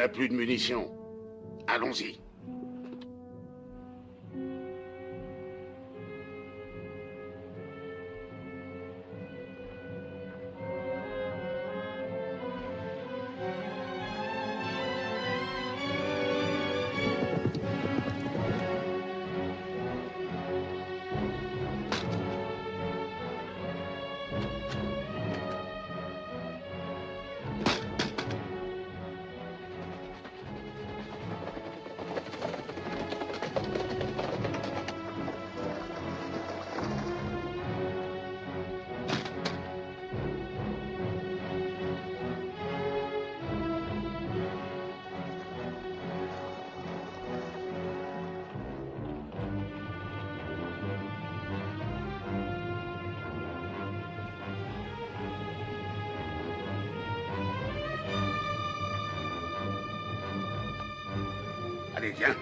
n'a plus de munitions. Allons-y. Allez, viens.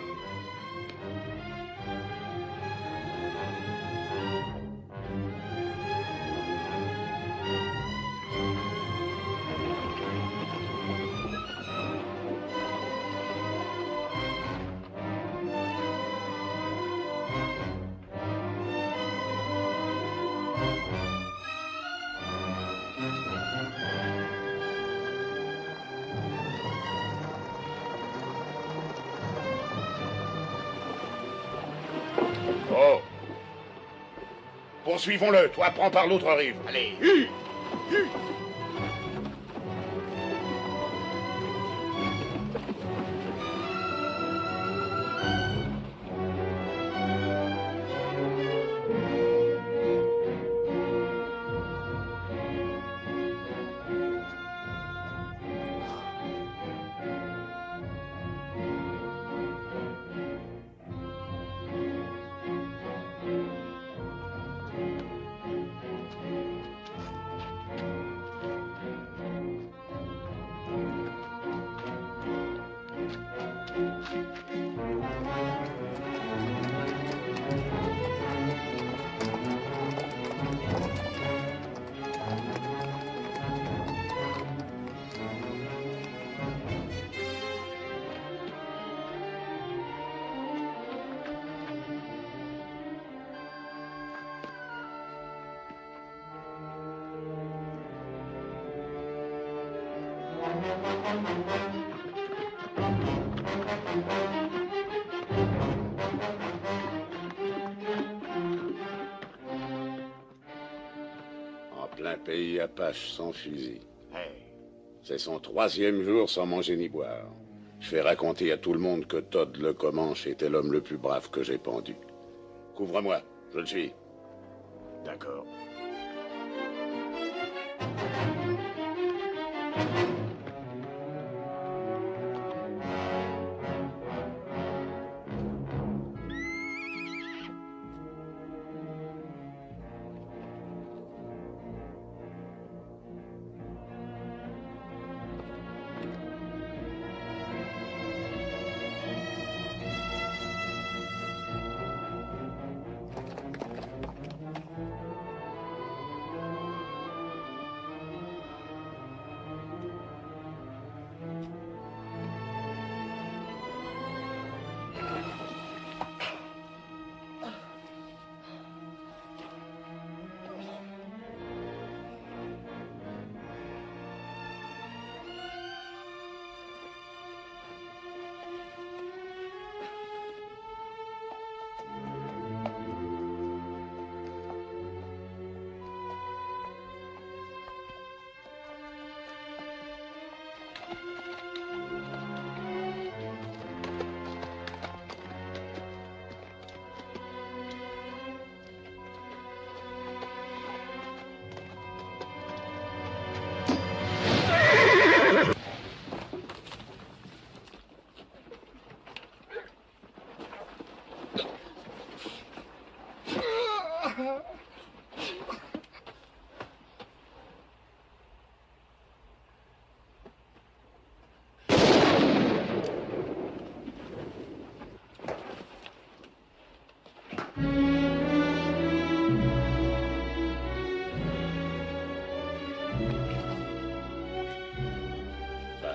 Oh! Poursuivons-le. Toi, prends par l'autre rive. Allez. En plein pays Apache sans fusil. C'est son 3e jour sans manger ni boire. Je fais raconter à tout le monde que Todd le Comanche était l'homme le plus brave que j'ai pendu. Couvre-moi, je le suis. D'accord.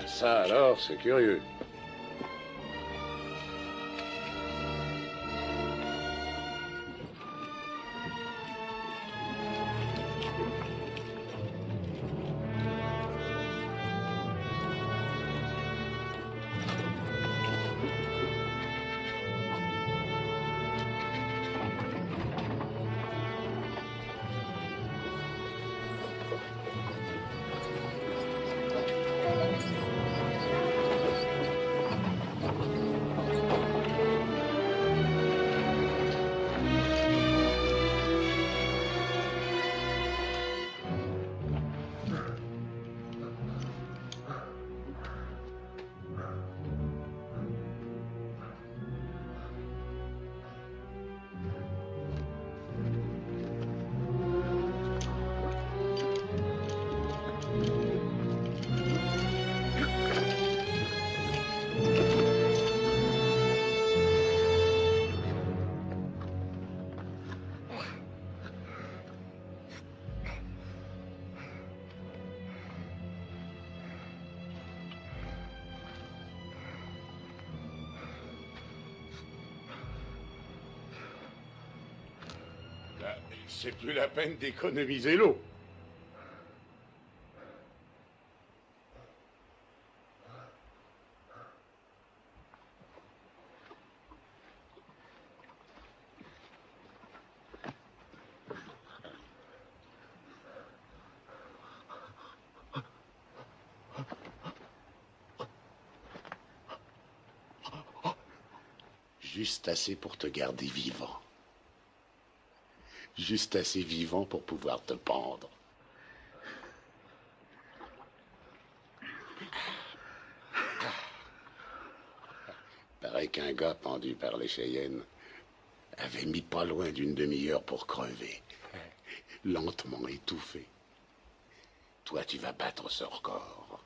Ça alors, c'est curieux. C'est plus la peine d'économiser l'eau. Juste assez pour te garder vivant. Juste assez vivant pour pouvoir te pendre. Paraît qu'un gars pendu par les Cheyennes avait mis pas loin d'une demi-heure pour crever. Lentement étouffé. Toi, tu vas battre ce record.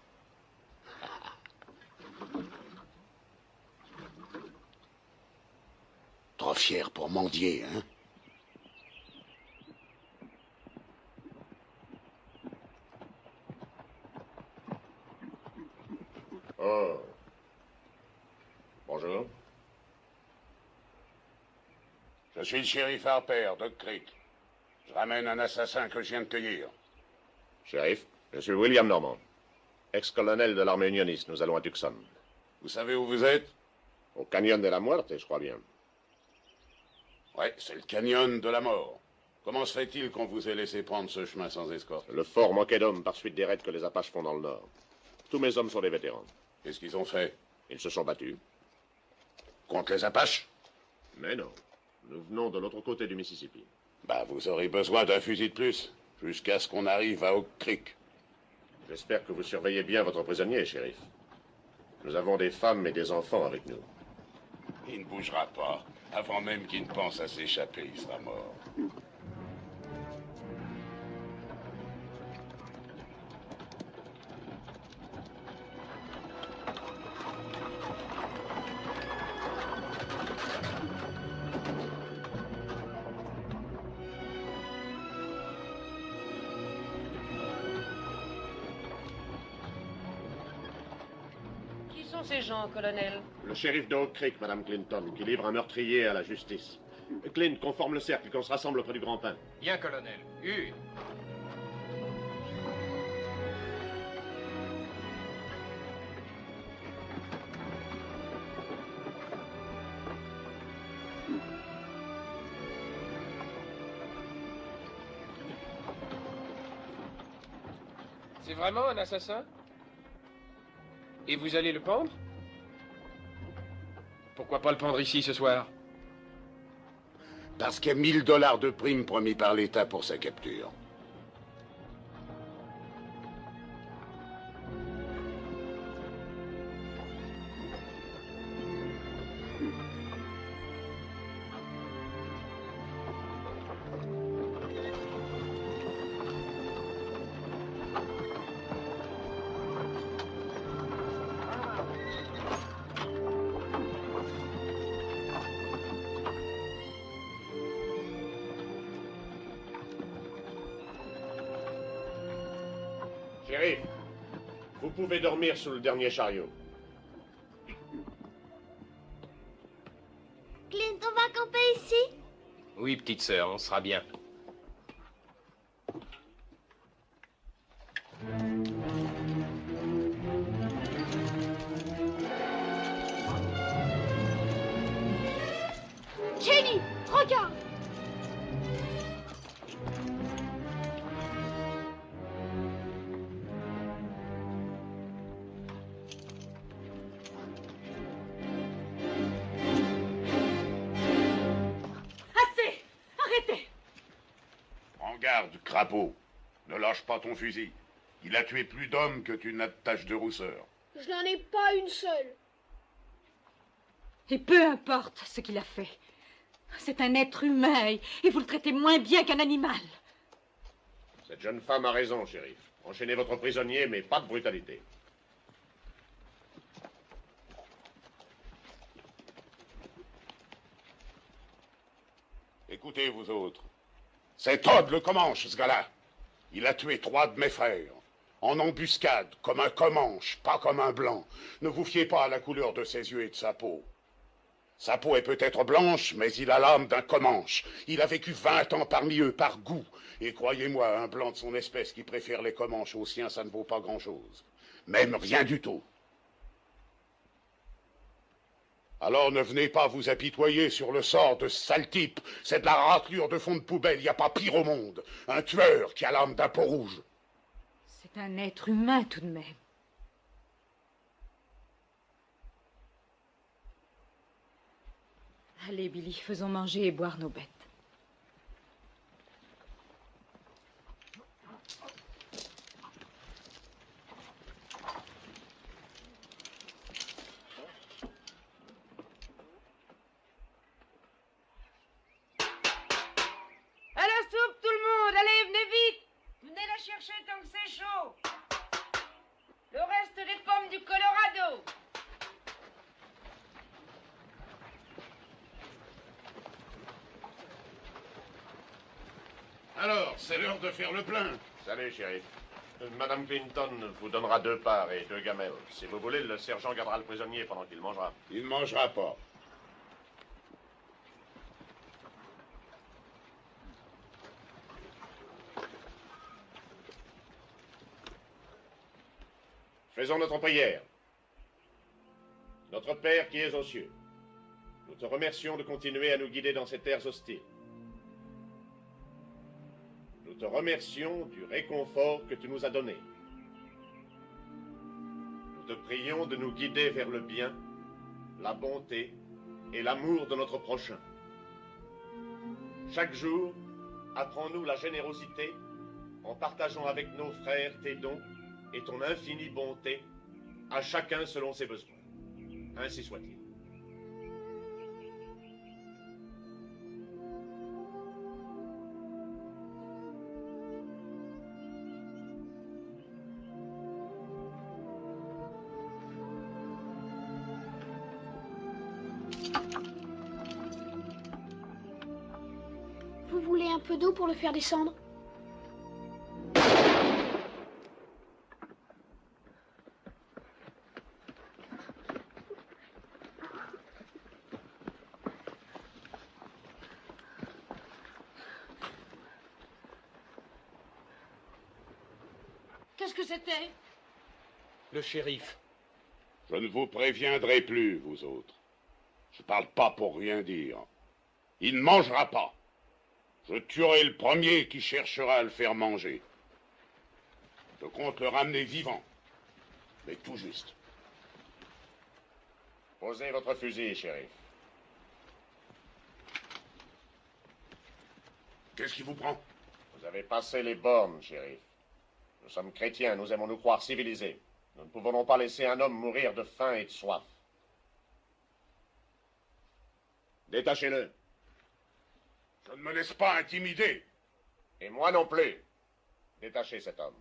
Trop fier pour mendier, hein? Oh. Bonjour. Je suis le shérif Harper, Doc Creek. Je ramène un assassin que je viens de cueillir. Shérif, je suis William Normand, ex-colonel de l'armée unioniste. Nous allons à Tucson. Vous savez où vous êtes? Au canyon de la Muerte, je crois bien. Ouais, c'est le canyon de la mort. Comment se fait-il qu'on vous ait laissé prendre ce chemin sans escorte? Le fort manquait d'hommes par suite des raids que les Apaches font dans le nord. Tous mes hommes sont des vétérans. Qu'est-ce qu'ils ont fait? Ils se sont battus. Contre les Apaches? Mais non. Nous venons de l'autre côté du Mississippi. Bah, vous aurez besoin d'un fusil de plus, jusqu'à ce qu'on arrive à Oak Creek. J'espère que vous surveillez bien votre prisonnier, shérif. Nous avons des femmes et des enfants avec nous. Il ne bougera pas. Avant même qu'il ne pense à s'échapper, il sera mort. Qui sont ces gens, colonel? Le shérif de Oak Creek, Madame Clinton, qui livre un meurtrier à la justice. Clint, conforme le cercle, qu'on se rassemble auprès du grand pain. Bien, colonel. Une. C'est vraiment un assassin? Et vous allez le pendre? Pourquoi pas le pendre ici ce soir? Parce qu'il y a 1000 $ de prime promis par l'État pour sa capture. Shérif, vous pouvez dormir sous le dernier chariot. Clint, on va camper ici? Oui, petite sœur, on sera bien. Jenny, regarde! Assez! Arrêtez! Prends garde, crapaud. Ne lâche pas ton fusil. Il a tué plus d'hommes que tu n'as de taches de rousseur. Je n'en ai pas une seule. Et peu importe ce qu'il a fait. C'est un être humain et vous le traitez moins bien qu'un animal. Cette jeune femme a raison, shérif. Enchaînez votre prisonnier, mais pas de brutalité. Écoutez, vous autres. C'est Todd le Comanche, ce gars-là. Il a tué 3 de mes frères. En embuscade, comme un Comanche, pas comme un blanc. Ne vous fiez pas à la couleur de ses yeux et de sa peau. Sa peau est peut-être blanche, mais il a l'âme d'un Comanche. Il a vécu 20 ans parmi eux, par goût. Et croyez-moi, un blanc de son espèce qui préfère les Comanches aux siens, ça ne vaut pas grand-chose. Même rien du tout. Alors ne venez pas vous apitoyer sur le sort de ce sale type. C'est de la raclure de fond de poubelle, il n'y a pas pire au monde. Un tueur qui a l'âme d'un peau rouge. C'est un être humain tout de même. Allez, Billy, faisons manger et boire nos bêtes. À la soupe, tout le monde! Allez, venez vite! Venez la chercher tant que c'est chaud! Le reste des pommes du Colorado! Alors, c'est l'heure de faire le plein. Salut, shérif. Madame Clinton vous donnera 2 parts et 2 gamelles. Si vous voulez, le sergent gardera le prisonnier pendant qu'il mangera. Il ne mangera pas. Faisons notre prière. Notre Père qui es aux cieux, nous te remercions de continuer à nous guider dans ces terres hostiles. Nous te remercions du réconfort que tu nous as donné. Nous te prions de nous guider vers le bien, la bonté et l'amour de notre prochain. Chaque jour, apprends-nous la générosité en partageant avec nos frères tes dons et ton infinie bonté, à chacun selon ses besoins. Ainsi soit-il. Vous voulez un peu d'eau pour le faire descendre? Qu'est-ce que c'était? Le shérif. Je ne vous préviendrai plus, vous autres. Je parle pas pour rien dire. Il ne mangera pas. Je tuerai le premier qui cherchera à le faire manger. Je compte le ramener vivant, mais tout juste. Posez votre fusil, shérif. Qu'est-ce qui vous prend? Vous avez passé les bornes, shérif. Nous sommes chrétiens, nous aimons nous croire civilisés. Nous ne pouvons donc pas laisser un homme mourir de faim et de soif. Détachez-le. Je ne me laisse pas intimider. Et moi non plus. Détachez cet homme.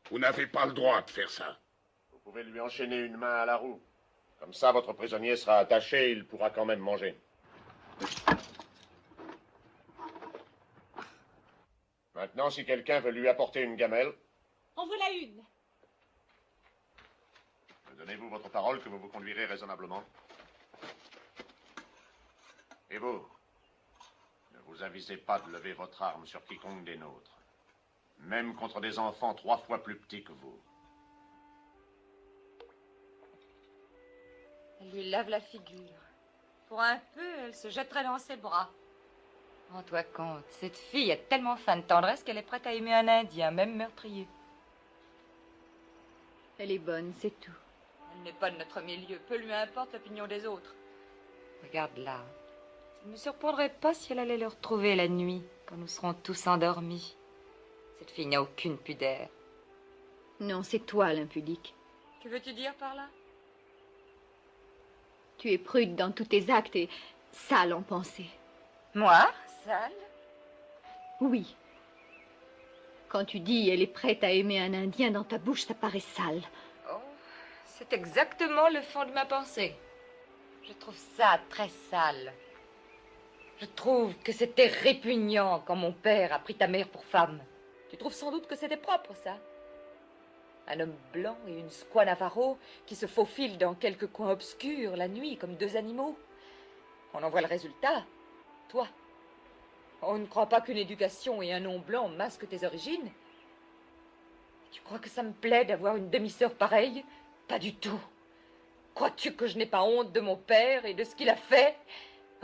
Vous n'avez pas le droit de faire ça. Vous pouvez lui enchaîner une main à la roue. Comme ça, votre prisonnier sera attaché et il pourra quand même manger. Maintenant, si quelqu'un veut lui apporter une gamelle, En voilà une. me donnez-vous votre parole que vous vous conduirez raisonnablement. Et vous, ne vous avisez pas de lever votre arme sur quiconque des nôtres. Même contre des enfants 3 fois plus petits que vous. Elle lui lave la figure. Pour un peu, elle se jetterait dans ses bras. Rends-toi compte, cette fille a tellement faim de tendresse qu'elle est prête à aimer un Indien, même meurtrier. Elle est bonne, c'est tout. Elle n'est pas de notre milieu, peu lui importe l'opinion des autres. Regarde là. Ça ne me surprendrait pas si elle allait le retrouver la nuit, quand nous serons tous endormis. Cette fille n'a aucune pudeur. Non, c'est toi l'impudique. Que veux-tu dire par là? Tu es prude dans tous tes actes et sale en pensée. Moi? Sale? Oui. Quand tu dis elle est prête à aimer un Indien, dans ta bouche, ça paraît sale. Oh, c'est exactement le fond de ma pensée. Je trouve ça très sale. Je trouve que c'était répugnant quand mon père a pris ta mère pour femme. Tu trouves sans doute que c'était propre, ça? Un homme blanc et une squaw Navarro qui se faufilent dans quelques coins obscurs la nuit comme deux animaux. On en voit le résultat. Toi. On ne croit pas qu'une éducation et un nom blanc masquent tes origines? Tu crois que ça me plaît d'avoir une demi-sœur pareille? Pas du tout. Crois-tu que je n'ai pas honte de mon père et de ce qu'il a fait?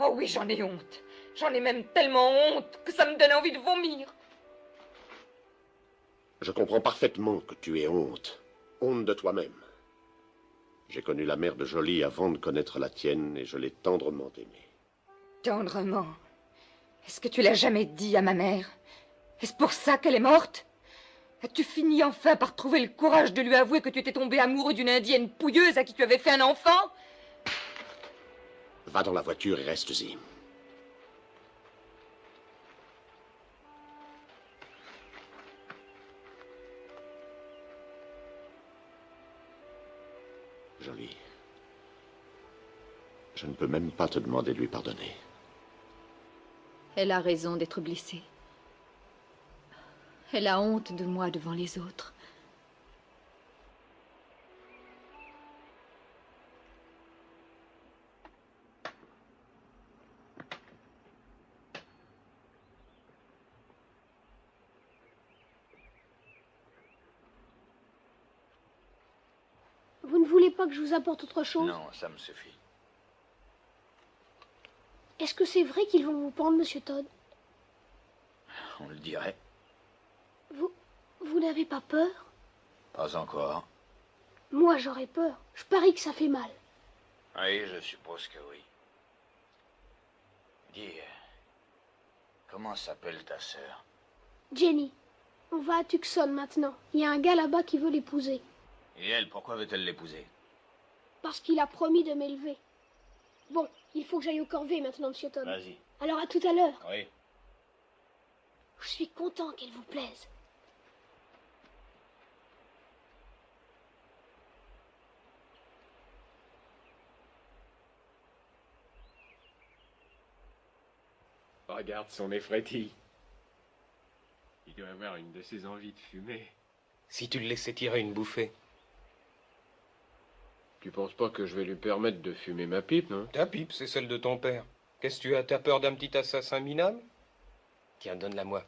Oh oui, j'en ai honte. J'en ai même tellement honte que ça me donne envie de vomir. Je comprends parfaitement que tu aies honte. Honte de toi-même. J'ai connu la mère de Jolie avant de connaître la tienne et je l'ai tendrement aimée. Tendrement? Est-ce que tu l'as jamais dit à ma mère? Est-ce pour ça qu'elle est morte? As-tu fini enfin par trouver le courage de lui avouer que tu étais tombé amoureux d'une indienne pouilleuse à qui tu avais fait un enfant? Va dans la voiture et reste-y. Jolie, je ne peux même pas te demander de lui pardonner. Elle a raison d'être blessée. Elle a honte de moi devant les autres. Vous ne voulez pas que je vous apporte autre chose? Non, ça me suffit. Est-ce que c'est vrai qu'ils vont vous pendre, Monsieur Todd? On le dirait. Vous n'avez pas peur? Pas encore. Moi, j'aurais peur. Je parie que ça fait mal. Oui, je suppose que oui. Dis, comment s'appelle ta sœur? Jenny, on va à Tucson maintenant. Il y a un gars là-bas qui veut l'épouser. Et elle, pourquoi veut-elle l'épouser? Parce qu'il a promis de m'élever. Bon, il faut que j'aille au corvée maintenant, Monsieur Todd. Vas-y. Alors à tout à l'heure. Oui. Je suis content qu'elle vous plaise. Regarde son effrétis. Il doit avoir une de ses envies de fumer. Si tu le laissais tirer une bouffée. Tu penses pas que je vais lui permettre de fumer ma pipe, non? Ta pipe, c'est celle de ton père. Qu'est-ce que tu as? T'as peur d'un petit assassin minable? Tiens, donne-la moi.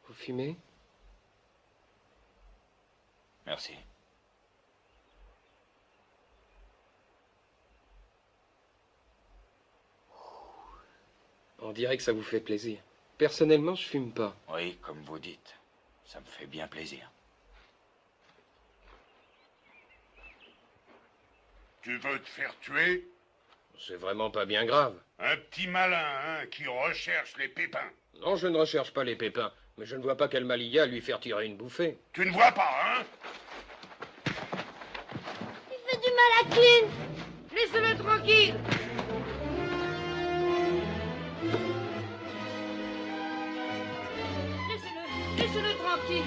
Vous fumez? Merci. On dirait que ça vous fait plaisir. Personnellement, je fume pas. Oui, comme vous dites. Ça me fait bien plaisir. Tu veux te faire tuer? C'est vraiment pas bien grave. Un petit malin, hein, qui recherche les pépins. Non, je ne recherche pas les pépins. Mais je ne vois pas quel mal il y a à lui faire tirer une bouffée. Tu ne vois pas, hein? Il fait du mal à Clint. Laissez-le tranquille. Laissez-le tranquille.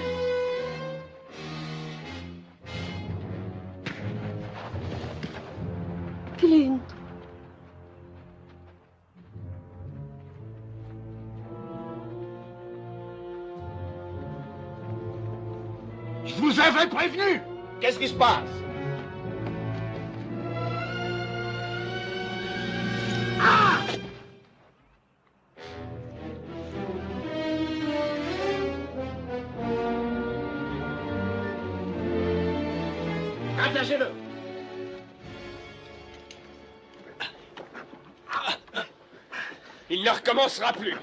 Clint. Je vous avais prévenu! Qu'est-ce qui se passe? Attachez-le! Il ne recommencera plus.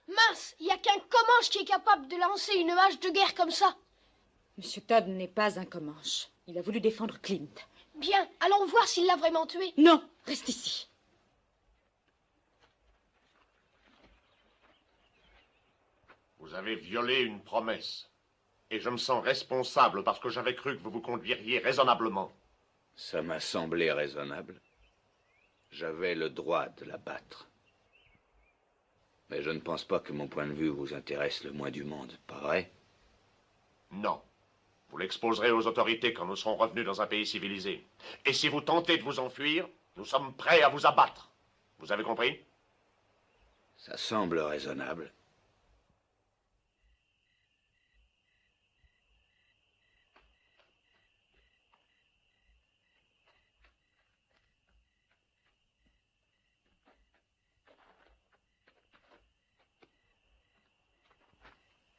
Mince, il n'y a qu'un Comanche qui est capable de lancer une hache de guerre comme ça. Monsieur Todd n'est pas un Comanche. Il a voulu défendre Clint. Bien, allons voir s'il l'a vraiment tué. Non, reste ici. Vous avez violé une promesse. Et je me sens responsable parce que j'avais cru que vous vous conduiriez raisonnablement. Ça m'a semblé raisonnable. J'avais le droit de la battre. Mais je ne pense pas que mon point de vue vous intéresse le moins du monde, pas vrai? Non. Vous l'exposerez aux autorités quand nous serons revenus dans un pays civilisé. Et si vous tentez de vous enfuir, nous sommes prêts à vous abattre. Vous avez compris? Ça semble raisonnable.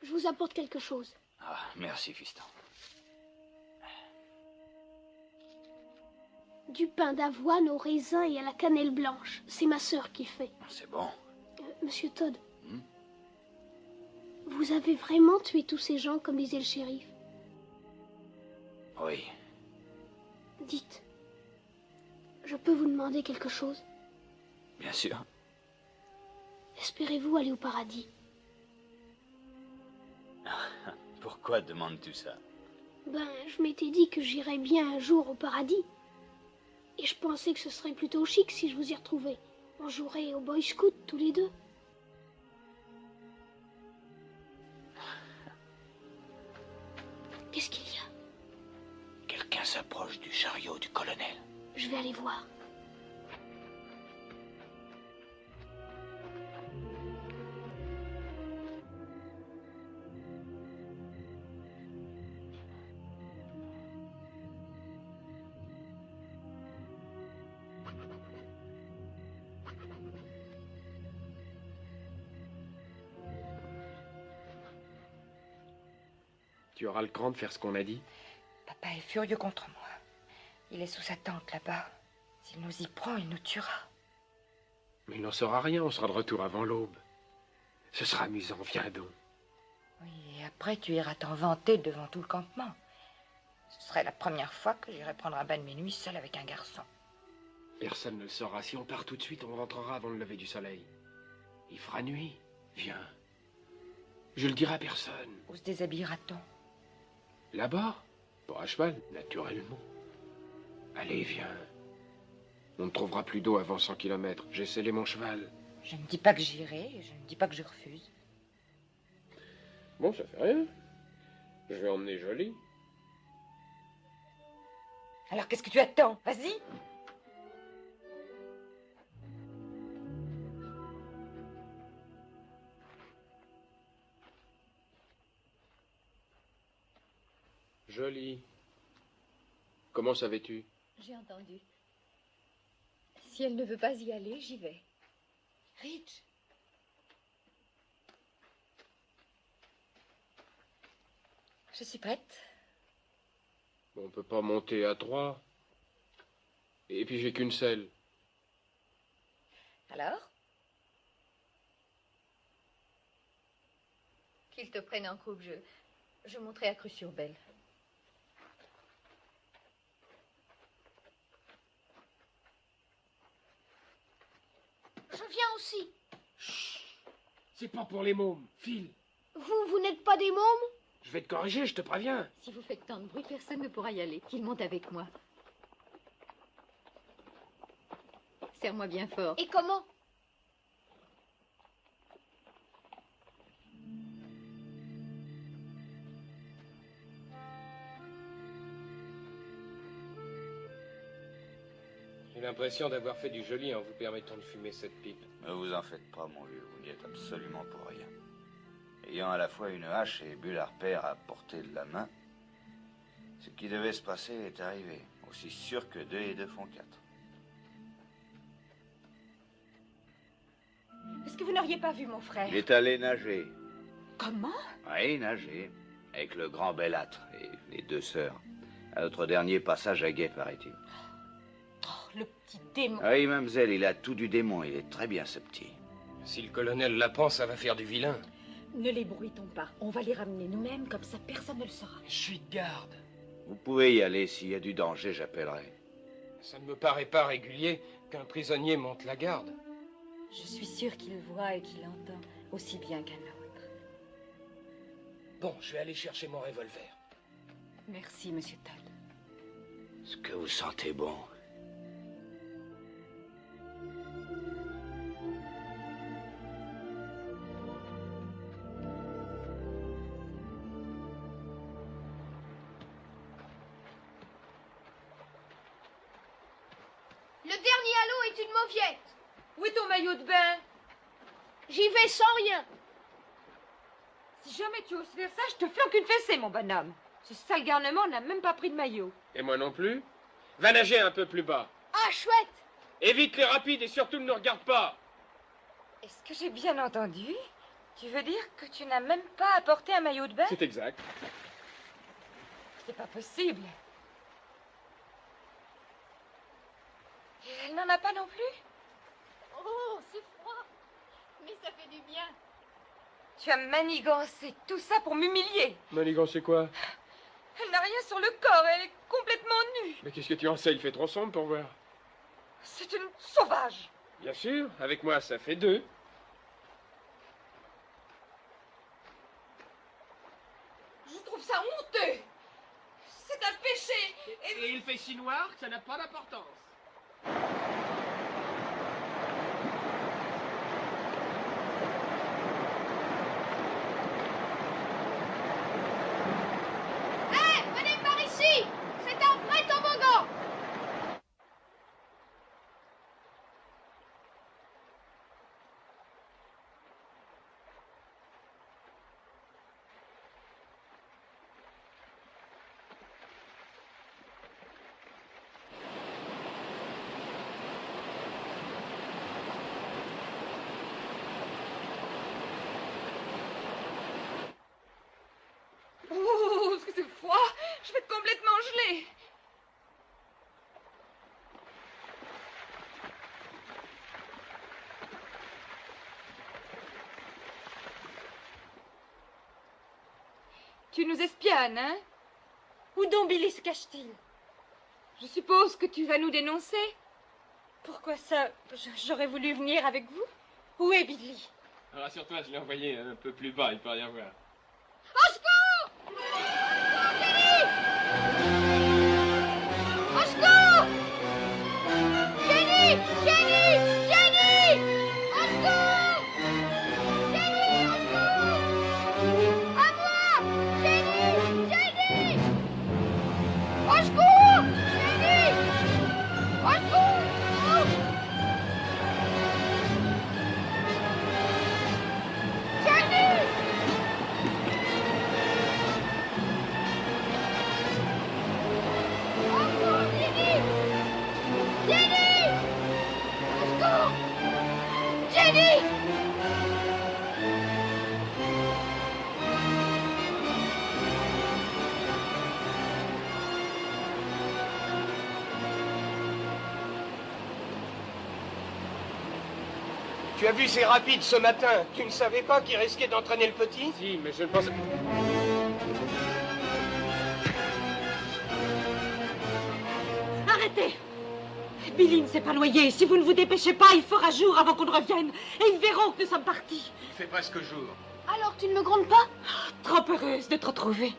Je vous apporte quelque chose. Ah, merci, fiston. Du pain d'avoine au raisin et à la cannelle blanche. C'est ma sœur qui fait. C'est bon. Monsieur Todd, vous avez vraiment tué tous ces gens comme disait le shérif? Oui. Dites, je peux vous demander quelque chose? Bien sûr. Espérez-vous aller au paradis? Pourquoi demandes-tu ça? Ben, je m'étais dit que j'irais bien un jour au paradis. Et je pensais que ce serait plutôt chic si je vous y retrouvais. On jouerait au Boy Scout tous les deux. Qu'est-ce qu'il y a? Quelqu'un s'approche du chariot du colonel. Je vais aller voir. Tu auras le cran de faire ce qu'on a dit? Papa est furieux contre moi. Il est sous sa tente là-bas. S'il nous y prend, il nous tuera. Mais il n'en saura rien, on sera de retour avant l'aube. Ce sera amusant, viens donc. Oui, et après tu iras t'en vanter devant tout le campement. Ce serait la première fois que j'irai prendre un bain de minuit seul avec un garçon. Personne ne le saura. Si on part tout de suite, on rentrera avant le lever du soleil. Il fera nuit. Viens. Je le dirai à personne. Où se déshabillera-t-on? Là-bas? Pas à cheval, naturellement. Allez, viens. On ne trouvera plus d'eau avant 100 kilomètres. J'ai scellé mon cheval. Je ne dis pas que j'irai, je ne dis pas que je refuse. Bon, ça fait rien. Je vais emmener Jolie. Alors qu'est-ce que tu attends? Vas-y! Jolie. Comment savais-tu? J'ai entendu. Si elle ne veut pas y aller, j'y vais. Rich! Je suis prête. On peut pas monter à 3. Et puis j'ai qu'une selle. Alors? Qu'il te prenne en croupe, je monterai à Cru-sur-Belle. Je viens aussi. Chut. C'est pas pour les mômes. File. Vous n'êtes pas des mômes? Je vais te corriger, je te préviens. Si vous faites tant de bruit, personne ne pourra y aller. Qu'il monte avec moi. Serre-moi bien fort. Et comment? J'ai l'impression d'avoir fait du joli en vous permettant de fumer cette pipe. Ne vous en faites pas, mon vieux, vous n'y êtes absolument pour rien. Ayant à la fois une hache et bulle à repère à portée de la main, ce qui devait se passer est arrivé, aussi sûr que 2 et 2 font 4. Est-ce que vous n'auriez pas vu mon frère? Il est allé nager. Comment? Oui, nager, avec le grand Bellâtre et les 2 sœurs, à notre dernier passage à guet, paraît-il. Oh, le petit démon! Oui, mademoiselle, il a tout du démon, il est très bien, ce petit. Si le colonel l'apprend, ça va faire du vilain. Ne les bruitons pas. On va les ramener nous-mêmes, comme ça personne ne le saura. Je suis de garde. Vous pouvez y aller, s'il y a du danger, j'appellerai. Ça ne me paraît pas régulier qu'un prisonnier monte la garde. Je suis sûre qu'il voit et qu'il entend aussi bien qu'un autre. Bon, je vais aller chercher mon revolver. Merci, Monsieur Todd. Ce que vous sentez bon. une mauviette. Où est ton maillot de bain? J'y vais sans rien. Si jamais tu oses faire ça, je te flanque une fessée, mon bonhomme. Ce sale garnement n'a même pas pris de maillot. Et moi non plus. Va nager un peu plus bas. Ah, chouette. Évite les rapides et surtout ne nous regarde pas. Est-ce que j'ai bien entendu? Tu veux dire que tu n'as même pas apporté un maillot de bain? C'est exact. C'est pas possible. Et elle n'en a pas non plus? Oh, c'est froid. Mais ça fait du bien. Tu as manigancé tout ça pour m'humilier. Manigancé quoi? Elle n'a rien sur le corps, elle est complètement nue. Mais qu'est-ce que tu en sais? Il fait trop sombre pour voir. C'est une sauvage. Bien sûr, avec moi ça fait 2. Je trouve ça honteux. C'est un péché. Et il fait si noir que ça n'a pas d'importance. Hé, venez par ici. C'est un vrai toboggan. Oh, ce que c'est froid. Je vais être complètement gelée. Tu nous espionnes, hein? Où donc Billy se cache-t-il? Je suppose que tu vas nous dénoncer. Pourquoi ça? J'aurais voulu venir avec vous. Où est Billy? Rassure-toi, je l'ai envoyé un peu plus bas, il peut rien voir. Au secours! Au secours! Jenny! Jenny! Jenny! Au secours! Jenny! Au secours! À moi! Jenny! Jenny! Au secours! Jenny! Au secours! Jenny! Tu as vu ces rapides ce matin? Tu ne savais pas qu'ils risquaient d'entraîner le petit? Si, mais je ne pensais... Arrêtez! Billy ne s'est pas noyé. Si vous ne vous dépêchez pas, il fera jour avant qu'on ne revienne. Et ils verront que nous sommes partis. Il fait presque jour. Alors tu ne me grondes pas? Trop heureuse de te retrouver.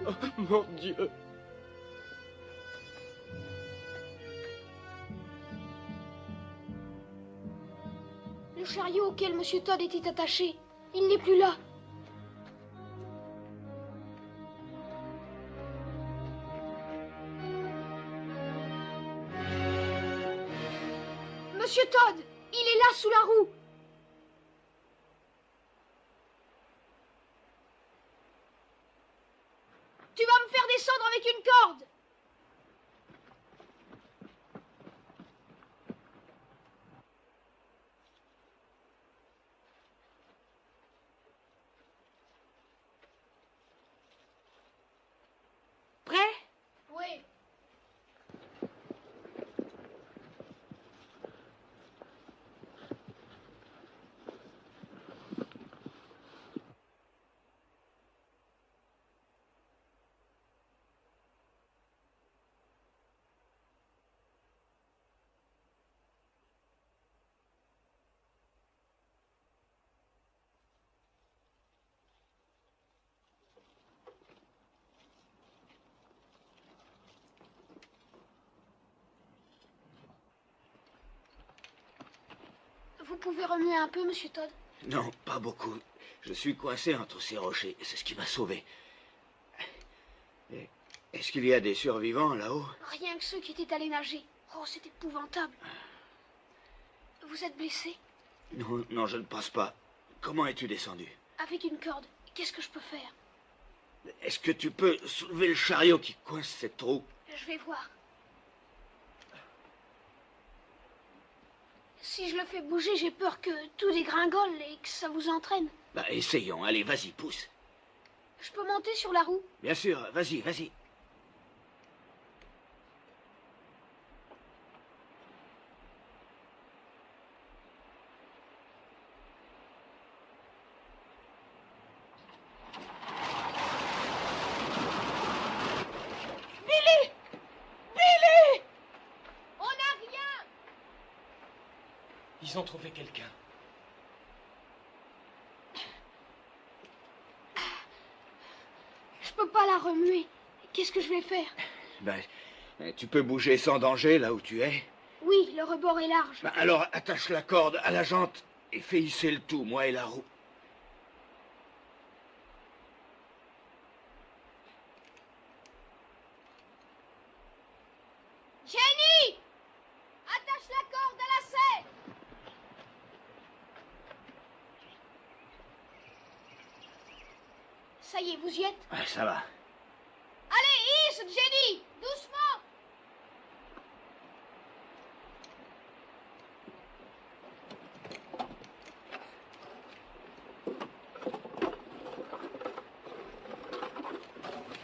Oh, mon Dieu. Le chariot auquel M. Todd était attaché Il n'est plus là. Monsieur Todd, il est là sous la roue. Tu vas me faire descendre avec une corde. Prêt? Oui. Vous pouvez remuer un peu, monsieur Todd? Non, pas beaucoup. Je suis coincé entre ces rochers. C'est ce qui m'a sauvé. Est-ce qu'il y a des survivants là-haut? Rien que ceux qui étaient allés nager. Oh, c'est épouvantable. Vous êtes blessé? Non, non, je ne pense pas. Comment es-tu descendu? Avec une corde. Qu'est-ce que je peux faire? Est-ce que tu peux soulever le chariot qui coince cette trou? Je vais voir. Si je le fais bouger, j'ai peur que tout dégringole et que ça vous entraîne. Bah, essayons. Allez, vas-y, pousse. Je peux monter sur la roue? Bien sûr, vas-y, vas-y. Billy! Billy! On n'a rien! Ils ont trouvé quelqu'un. Je peux pas la remuer. Qu'est-ce que je vais faire? Ben, tu peux bouger sans danger là où tu es. Oui, le rebord est large. Ben, alors attache la corde à la jante et fais hisser le tout, moi et la roue. Jenny! Attache la corde à la selle! Ça y est, vous y êtes? Ouais, ça va. Allez, hisse, Jenny! Doucement!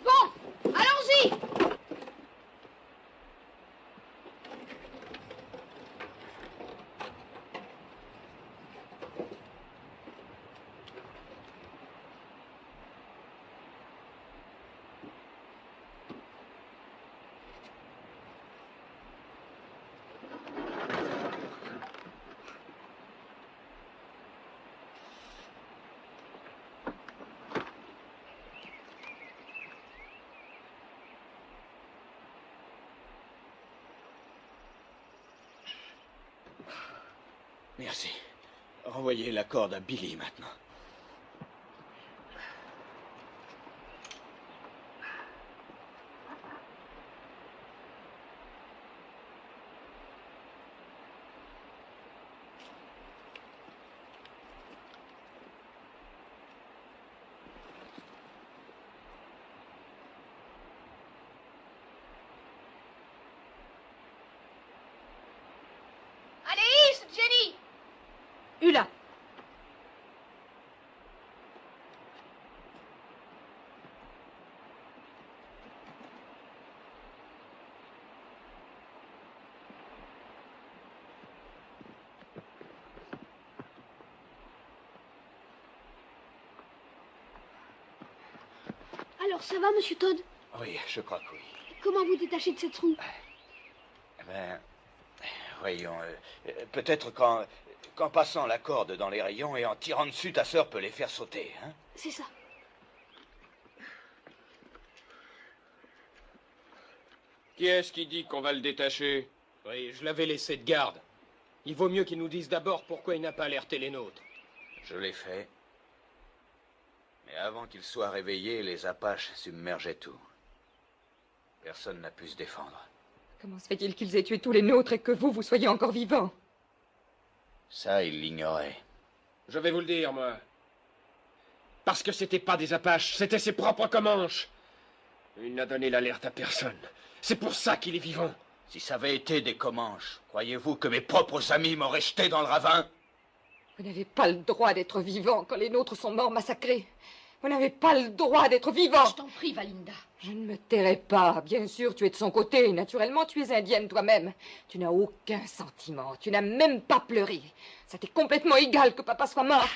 Bon, allons-y! Merci. Renvoyez la corde à Billy maintenant. Allez, hisse, Jenny! Hula. Alors, ça va, monsieur Todd? Oui, je crois que oui. Comment vous détachez de cette roue? Eh ben, voyons, peut-être qu'en passant la corde dans les rayons et en tirant dessus, ta sœur peut les faire sauter, hein? C'est ça. Qui est-ce qui dit qu'on va le détacher? Oui, je l'avais laissé de garde. Il vaut mieux qu'il nous dise d'abord pourquoi il n'a pas alerté les nôtres. Je l'ai fait. Mais avant qu'ils soient réveillés, les Apaches submergeaient tout. Personne n'a pu se défendre. Comment se fait-il qu'ils aient tué tous les nôtres et que vous soyez encore vivant? Ça, ils l'ignoraient. Je vais vous le dire, moi. Parce que c'était pas des Apaches, c'était ses propres Comanches. Il n'a donné l'alerte à personne. C'est pour ça qu'il est vivant. Si ça avait été des Comanches, croyez-vous que mes propres amis m'auraient jeté dans le ravin? Vous n'avez pas le droit d'être vivant quand les nôtres sont morts massacrés. Vous n'avez pas le droit d'être vivant. Je t'en prie, Valinda. Je ne me tairai pas. Bien sûr, tu es de son côté. Naturellement, tu es indienne toi-même. Tu n'as aucun sentiment. Tu n'as même pas pleuré. Ça t'est complètement égal que papa soit mort.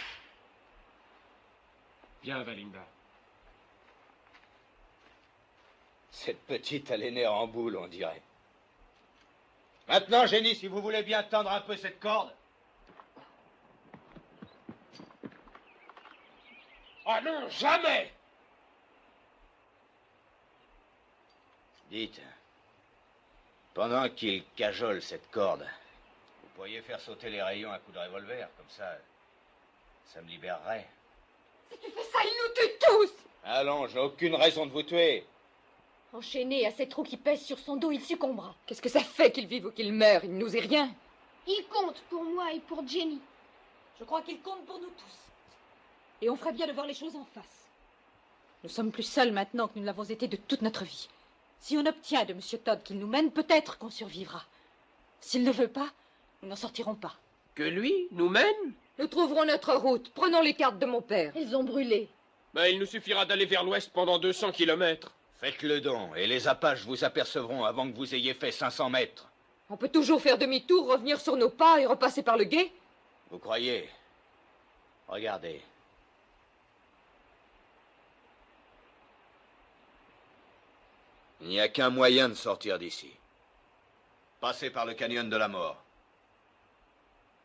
Viens, Valinda. Cette petite a les nerfs en boule, on dirait. Maintenant, génie, si vous voulez bien tendre un peu cette corde. Oh non, jamais! Dites, pendant qu'il cajole cette corde, vous pourriez faire sauter les rayons à coup de revolver, comme ça me libérerait. Si tu fais ça, ils nous tuent tous! Allons, j'ai aucune raison de vous tuer. Enchaîné à ces trous qui pèsent sur son dos, il succombera. Qu'est-ce que ça fait qu'il vive ou qu'il meure? Il ne nous est rien. Il compte pour moi et pour Jenny. Je crois qu'il compte pour nous tous. Et on ferait bien de voir les choses en face. Nous sommes plus seuls maintenant que nous l'avons été de toute notre vie. Si on obtient de M. Todd qu'il nous mène, peut-être qu'on survivra. S'il ne veut pas, nous n'en sortirons pas. Que lui nous mène? Nous trouverons notre route. Prenons les cartes de mon père. Elles ont brûlé. Ben, il nous suffira d'aller vers l'ouest pendant 200 kilomètres. Faites le don, et les Apaches vous apercevront avant que vous ayez fait 500 mètres. On peut toujours faire demi-tour, revenir sur nos pas et repasser par le gué. Vous croyez? Regardez. Il n'y a qu'un moyen de sortir d'ici. Passer par le canyon de la mort.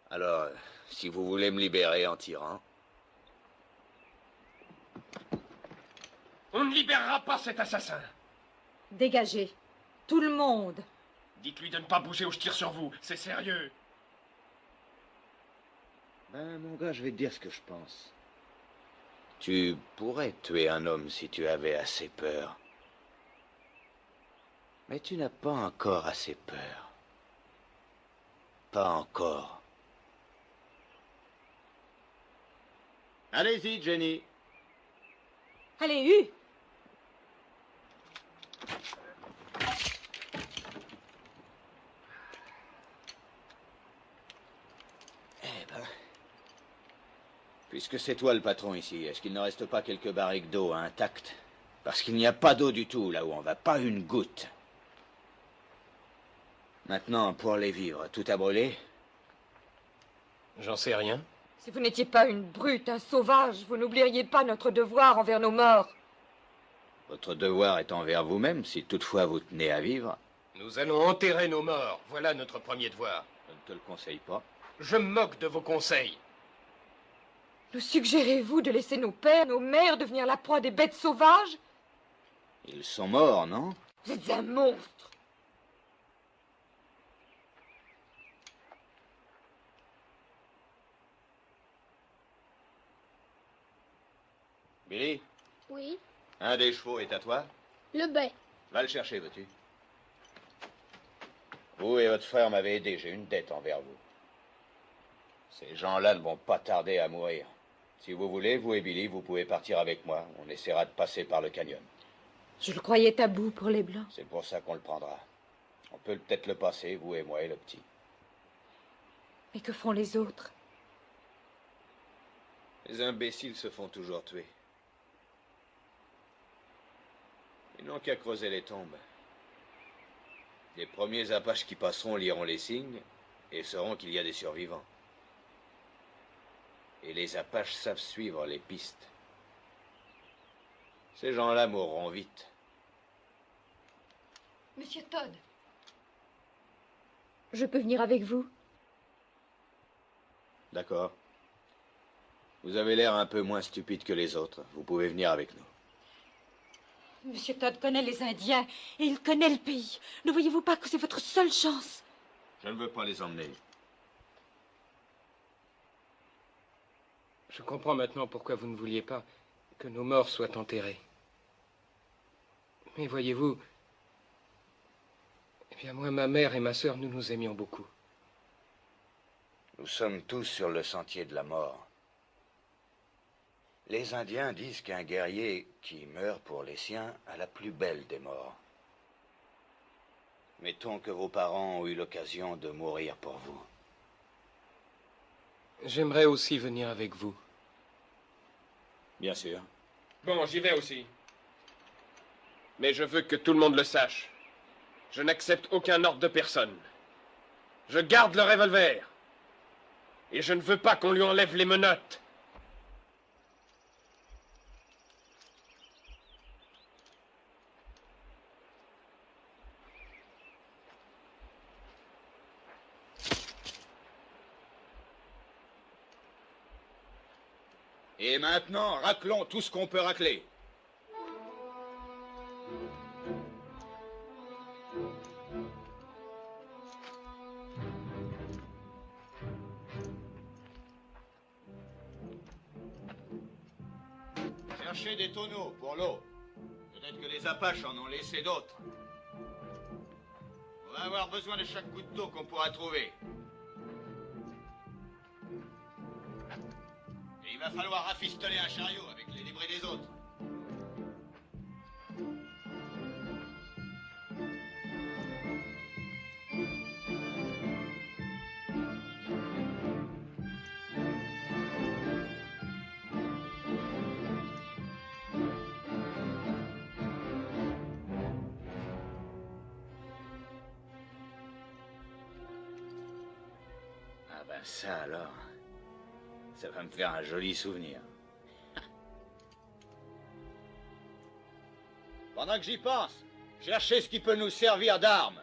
Alors, si vous voulez me libérer en tirant... On ne libérera pas cet assassin. Dégagez. Tout le monde. Dites-lui de ne pas bouger ou je tire sur vous. C'est sérieux. Ben, mon gars, je vais te dire ce que je pense. Tu pourrais tuer un homme si tu avais assez peur. Mais tu n'as pas encore assez peur. Pas encore. Allez-y, Jenny. Allez, Hu. Puisque c'est toi le patron ici, est-ce qu'il ne reste pas quelques barriques d'eau intactes? Parce qu'il n'y a pas d'eau du tout là où on va, pas une goutte. Maintenant, pour les vivres, tout a brûlé? J'en sais rien. Si vous n'étiez pas une brute, un sauvage, vous n'oublieriez pas notre devoir envers nos morts. Votre devoir est envers vous-même, si toutefois vous tenez à vivre. Nous allons enterrer nos morts. Voilà notre premier devoir. Je ne te le conseille pas. Je me moque de vos conseils. Nous suggérez-vous de laisser nos pères, nos mères devenir la proie des bêtes sauvages? Ils sont morts, non? Vous êtes un monstre. Billy, Oui, un des chevaux est à toi? le bai. Va le chercher, veux-tu? Vous et votre frère m'avez aidé, j'ai une dette envers vous. Ces gens-là ne vont pas tarder à mourir. Si vous voulez, vous et Billy, vous pouvez partir avec moi. On essaiera de passer par le canyon. Je le croyais tabou pour les Blancs. C'est pour ça qu'on le prendra. On peut peut-être le passer, vous et moi et le petit. Mais que font les autres? Les imbéciles se font toujours tuer. Ils n'ont qu'à creuser les tombes. Les premiers Apaches qui passeront liront les signes et sauront qu'il y a des survivants. Et les Apaches savent suivre les pistes. Ces gens-là mourront vite. Monsieur Todd. Je peux venir avec vous? D'accord. Vous avez l'air un peu moins stupide que les autres. Vous pouvez venir avec nous. Monsieur Todd connaît les Indiens et il connaît le pays. Ne voyez-vous pas que c'est votre seule chance? Je ne veux pas les emmener. Je comprends maintenant pourquoi vous ne vouliez pas que nos morts soient enterrés. Mais voyez-vous, eh bien moi, ma mère et ma sœur, nous nous aimions beaucoup. Nous sommes tous sur le sentier de la mort. Les Indiens disent qu'un guerrier qui meurt pour les siens a la plus belle des morts. Mettons que vos parents ont eu l'occasion de mourir pour vous. J'aimerais aussi venir avec vous. Bien sûr. Bon, j'y vais aussi. Mais je veux que tout le monde le sache. Je n'accepte aucun ordre de personne. Je garde le revolver. Et je ne veux pas qu'on lui enlève les menottes. Et maintenant, raclons tout ce qu'on peut racler. Cherchez des tonneaux pour l'eau. Peut-être que les Apaches en ont laissé d'autres. On va avoir besoin de chaque goutte d'eau qu'on pourra trouver. Et il va falloir rafistoler un chariot avec les débris des autres. Ah ben ça alors, ça va me faire un joli souvenir. Pendant que j'y pense, cherchez ce qui peut nous servir d'arme.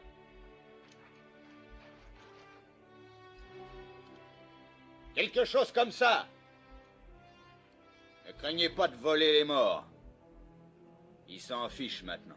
Quelque chose comme ça. Ne craignez pas de voler les morts. Ils s'en fichent maintenant.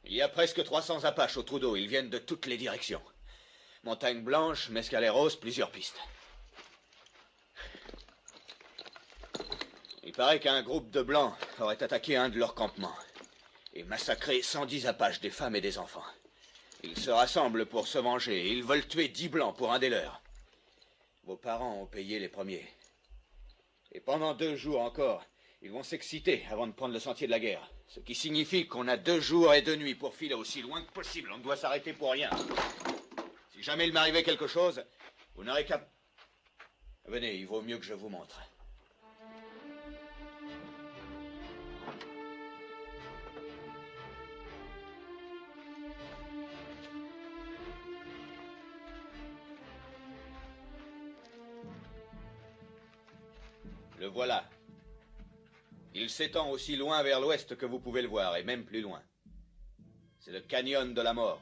Il y a presque 300 Apaches au trou d'eau. Ils viennent de toutes les directions. Montagne Blanche, Mescaleros, plusieurs pistes. Il paraît qu'un groupe de Blancs aurait attaqué un de leurs campements et massacré 110 Apaches, des femmes et des enfants. Ils se rassemblent pour se venger et ils veulent tuer 10 Blancs pour un des leurs. Vos parents ont payé les premiers. Et pendant 2 jours encore, ils vont s'exciter avant de prendre le sentier de la guerre. Ce qui signifie qu'on a 2 jours et 2 nuits pour filer aussi loin que possible. On ne doit s'arrêter pour rien. Si jamais il m'arrivait quelque chose, vous n'aurez qu'à... Venez, il vaut mieux que je vous montre. Le voilà. Il s'étend aussi loin vers l'ouest que vous pouvez le voir, et même plus loin. C'est le canyon de la mort.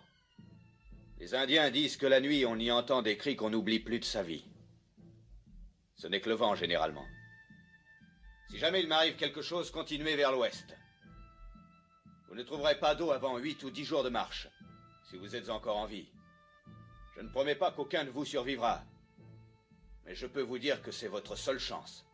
Les Indiens disent que la nuit, on y entend des cris qu'on n'oublie plus de sa vie. Ce n'est que le vent, généralement. Si jamais il m'arrive quelque chose, continuez vers l'ouest. Vous ne trouverez pas d'eau avant 8 ou 10 jours de marche, si vous êtes encore en vie. Je ne promets pas qu'aucun de vous survivra, mais je peux vous dire que c'est votre seule chance.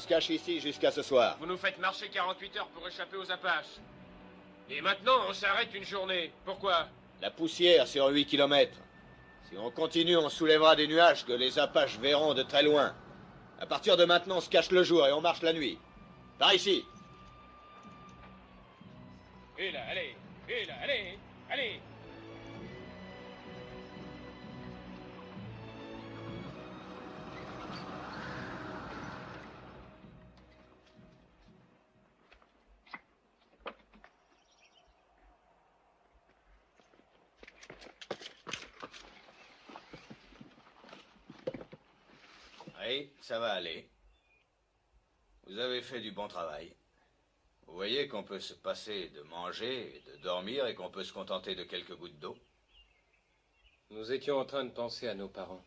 se cache ici jusqu'à ce soir. Vous nous faites marcher 48 heures pour échapper aux Apaches. Et maintenant, on s'arrête une journée. Pourquoi? La poussière sur 8 kilomètres. Si on continue, on soulèvera des nuages que les Apaches verront de très loin. À partir de maintenant, on se cache le jour et on marche la nuit. Par ici. Et là, allez. Et là, allez. Allez. Oui, ça va aller. Vous avez fait du bon travail. Vous voyez qu'on peut se passer de manger et de dormir et qu'on peut se contenter de quelques gouttes d'eau. Nous étions en train de penser à nos parents.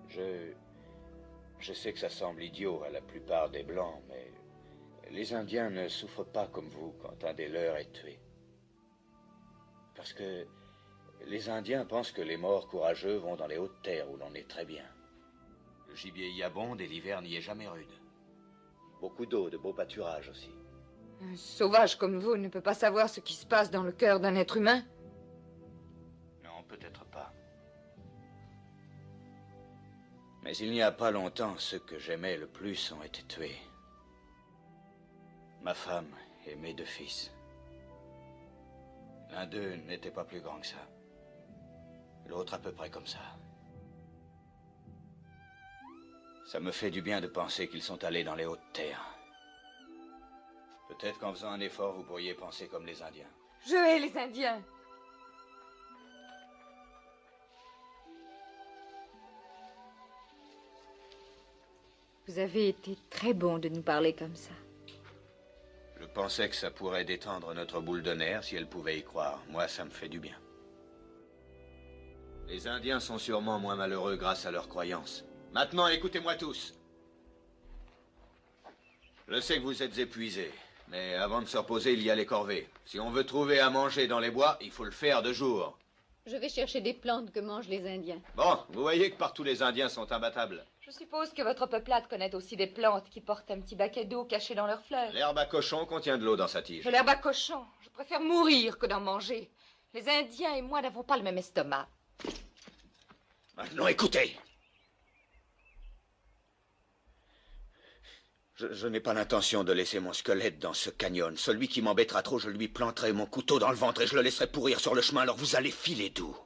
Je sais que ça semble idiot à la plupart des Blancs, mais les Indiens ne souffrent pas comme vous quand un des leurs est tué. Parce que les Indiens pensent que les morts courageux vont dans les hautes terres où l'on est très bien. Le gibier y abonde et l'hiver n'y est jamais rude. Beaucoup d'eau, de beaux pâturages aussi. Un sauvage comme vous ne peut pas savoir ce qui se passe dans le cœur d'un être humain. Non, peut-être pas. Mais il n'y a pas longtemps, ceux que j'aimais le plus ont été tués. Ma femme et mes 2 fils. L'un d'eux n'était pas plus grand que ça. L'autre à peu près comme ça. Ça me fait du bien de penser qu'ils sont allés dans les hautes terres. Peut-être qu'en faisant un effort, vous pourriez penser comme les Indiens. Je hais les Indiens. Vous avez été très bon de nous parler comme ça. Je pensais que ça pourrait détendre notre boule de nerfs si elle pouvait y croire. Moi, ça me fait du bien. Les Indiens sont sûrement moins malheureux grâce à leurs croyances. Maintenant, écoutez-moi tous. Je sais que vous êtes épuisés, mais avant de se reposer, il y a les corvées. Si on veut trouver à manger dans les bois, il faut le faire de jour. Je vais chercher des plantes que mangent les Indiens. Bon, vous voyez que partout les Indiens sont imbattables. Je suppose que votre peuplade connaît aussi des plantes qui portent un petit baquet d'eau caché dans leurs fleurs. L'herbe à cochon contient de l'eau dans sa tige. De l'herbe à cochon. Je préfère mourir que d'en manger. Les Indiens et moi n'avons pas le même estomac. Maintenant, écoutez. Je n'ai pas l'intention de laisser mon squelette dans ce canyon. Celui qui m'embêtera trop, je lui planterai mon couteau dans le ventre et je le laisserai pourrir sur le chemin, alors vous allez filer doux.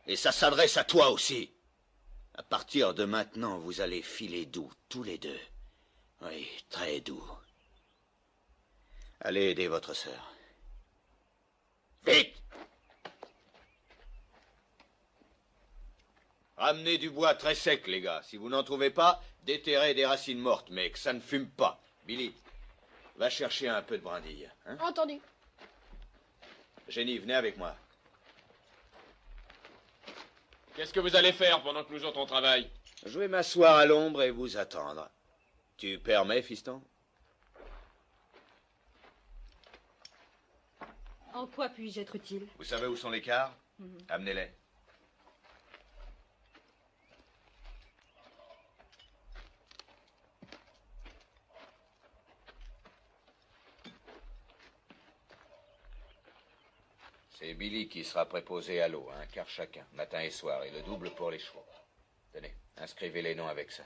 Et ça s'adresse à toi aussi. À partir de maintenant, vous allez filer doux, tous les deux. Oui, très doux. Allez aider votre sœur. Vite! Ramenez du bois très sec, les gars. Si vous n'en trouvez pas, déterrez des racines mortes, mais que ça ne fume pas. Billy, va chercher un peu de brindille. Hein? Entendu. Jenny, venez avec moi. Qu'est-ce que vous allez faire pendant que nous autres on travaille? Je vais m'asseoir à l'ombre et vous attendre. Tu permets, fiston? En quoi puis-je être utile? Vous savez où sont les cars? Amenez-les. C'est Billy qui sera préposé à l'eau, un quart chacun, matin et soir, et le double pour les chevaux. Tenez, inscrivez les noms avec ça.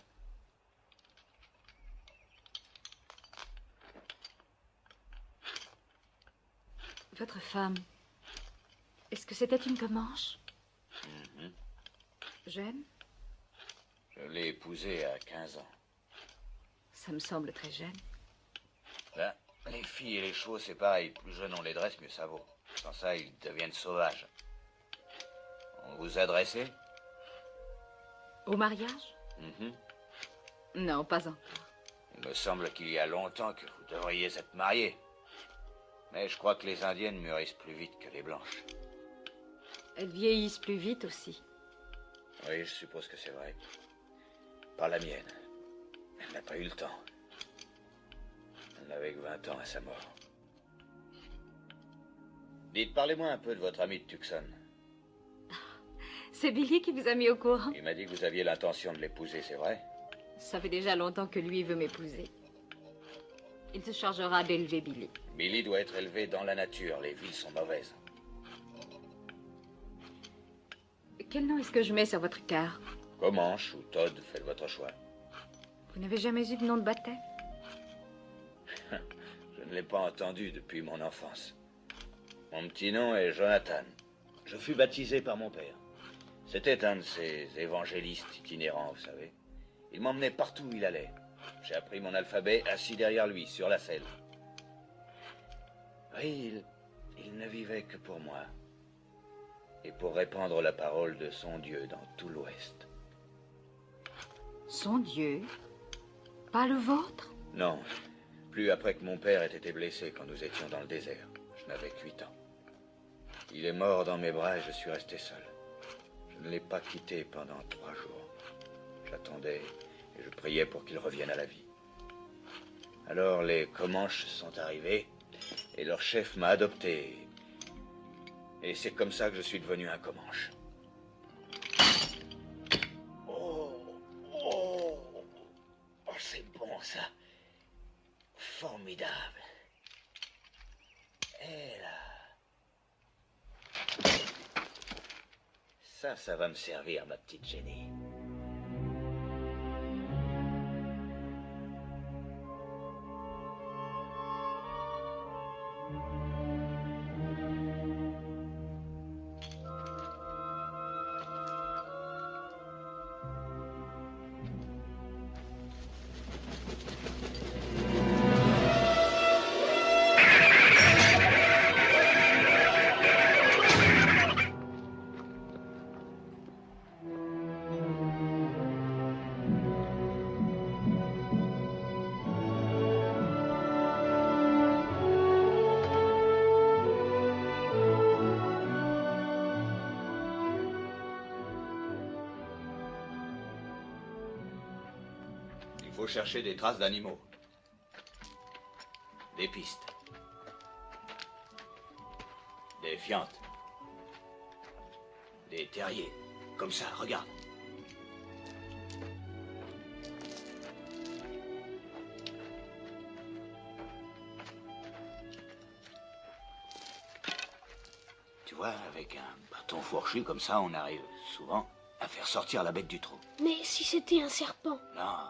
Votre femme, est-ce que c'était une Comanche? Jeune? Je l'ai épousée à 15 ans. Ça me semble très jeune. Ben, les filles et les chevaux, c'est pareil. Plus jeunes on les dresse, mieux ça vaut. Sans ça, ils deviennent sauvages. On vous a dressé? Au mariage? Non, pas encore. Il me semble qu'il y a longtemps que vous devriez être mariés. Mais je crois que les Indiennes mûrissent plus vite que les Blanches. Elles vieillissent plus vite aussi. Oui, je suppose que c'est vrai. Pas la mienne. Elle n'a pas eu le temps. Elle n'avait que 20 ans à sa mort. Dites, parlez-moi un peu de votre ami de Tucson. C'est Billy qui vous a mis au courant. Il m'a dit que vous aviez l'intention de l'épouser, c'est vrai? Ça fait déjà longtemps que lui veut m'épouser. Il se chargera d'élever Billy. Billy doit être élevé dans la nature. Les villes sont mauvaises. Quel nom est-ce que je mets sur votre carte? Comanche ou Todd, faites votre choix. Vous n'avez jamais eu de nom de baptême? Je ne l'ai pas entendu depuis mon enfance. Mon petit nom est Jonathan. Je fus baptisé par mon père. C'était un de ces évangélistes itinérants, vous savez. Il m'emmenait partout où il allait. J'ai appris mon alphabet assis derrière lui, sur la selle. Oui, il ne vivait que pour moi. Et pour répandre la parole de son Dieu dans tout l'Ouest. Son Dieu? Pas le vôtre? Non, plus après que mon père ait été blessé quand nous étions dans le désert. Je n'avais que 8 ans. Il est mort dans mes bras et je suis resté seul. Je ne l'ai pas quitté pendant 3 jours. J'attendais et je priais pour qu'il revienne à la vie. Alors les Comanches sont arrivés et leur chef m'a adopté. Et c'est comme ça que je suis devenu un Comanche. Oh, c'est bon ça. Formidable. Et là. Ça va me servir, ma petite Jenny. Il faut chercher des traces d'animaux. Des pistes. Des fientes. Des terriers. Comme ça, regarde. Tu vois, avec un bâton fourchu comme ça, on arrive souvent à faire sortir la bête du trou. Mais si c'était un serpent? Non.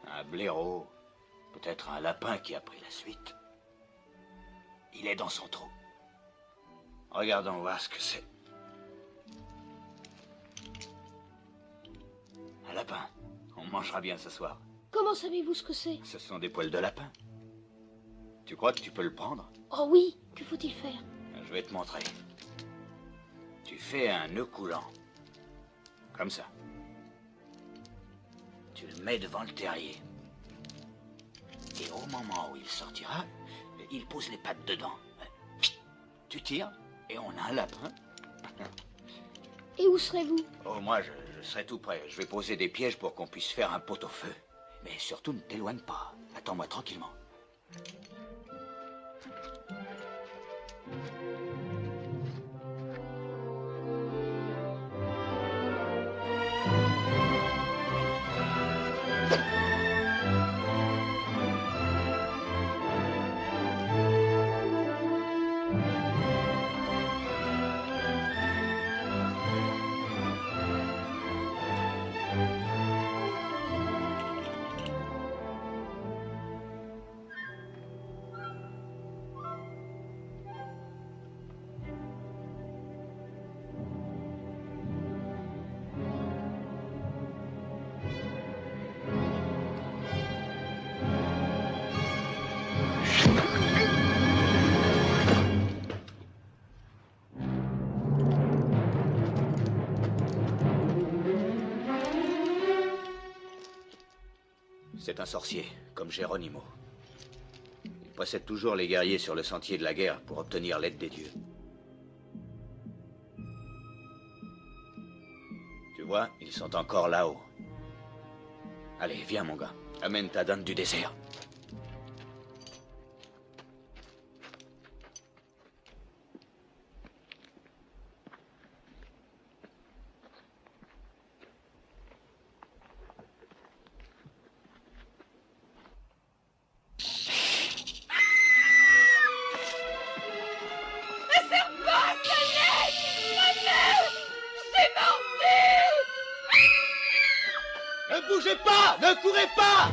Un blaireau, peut-être un lapin qui a pris la suite. Il est dans son trou. Regardons voir ce que c'est. Un lapin. On mangera bien ce soir. Comment savez-vous ce que c'est? Ce sont des poils de lapin. Tu crois que tu peux le prendre? Oh oui, que faut-il faire? Je vais te montrer. Tu fais un nœud coulant. Comme ça. Tu le mets devant le terrier. Et au moment où il sortira, il pose les pattes dedans. Tu tires et on a un lapin. Et où serez-vous? Oh, moi, je serai tout prêt. Je vais poser des pièges pour qu'on puisse faire un pot-au-feu. Mais surtout, ne t'éloigne pas. Attends-moi tranquillement. C'est un sorcier, comme Geronimo. Il précède toujours les guerriers sur le sentier de la guerre pour obtenir l'aide des dieux. Tu vois, ils sont encore là-haut. Allez, viens mon gars. Amène ta dinde du désert. Ne bougez pas! Ne courez pas!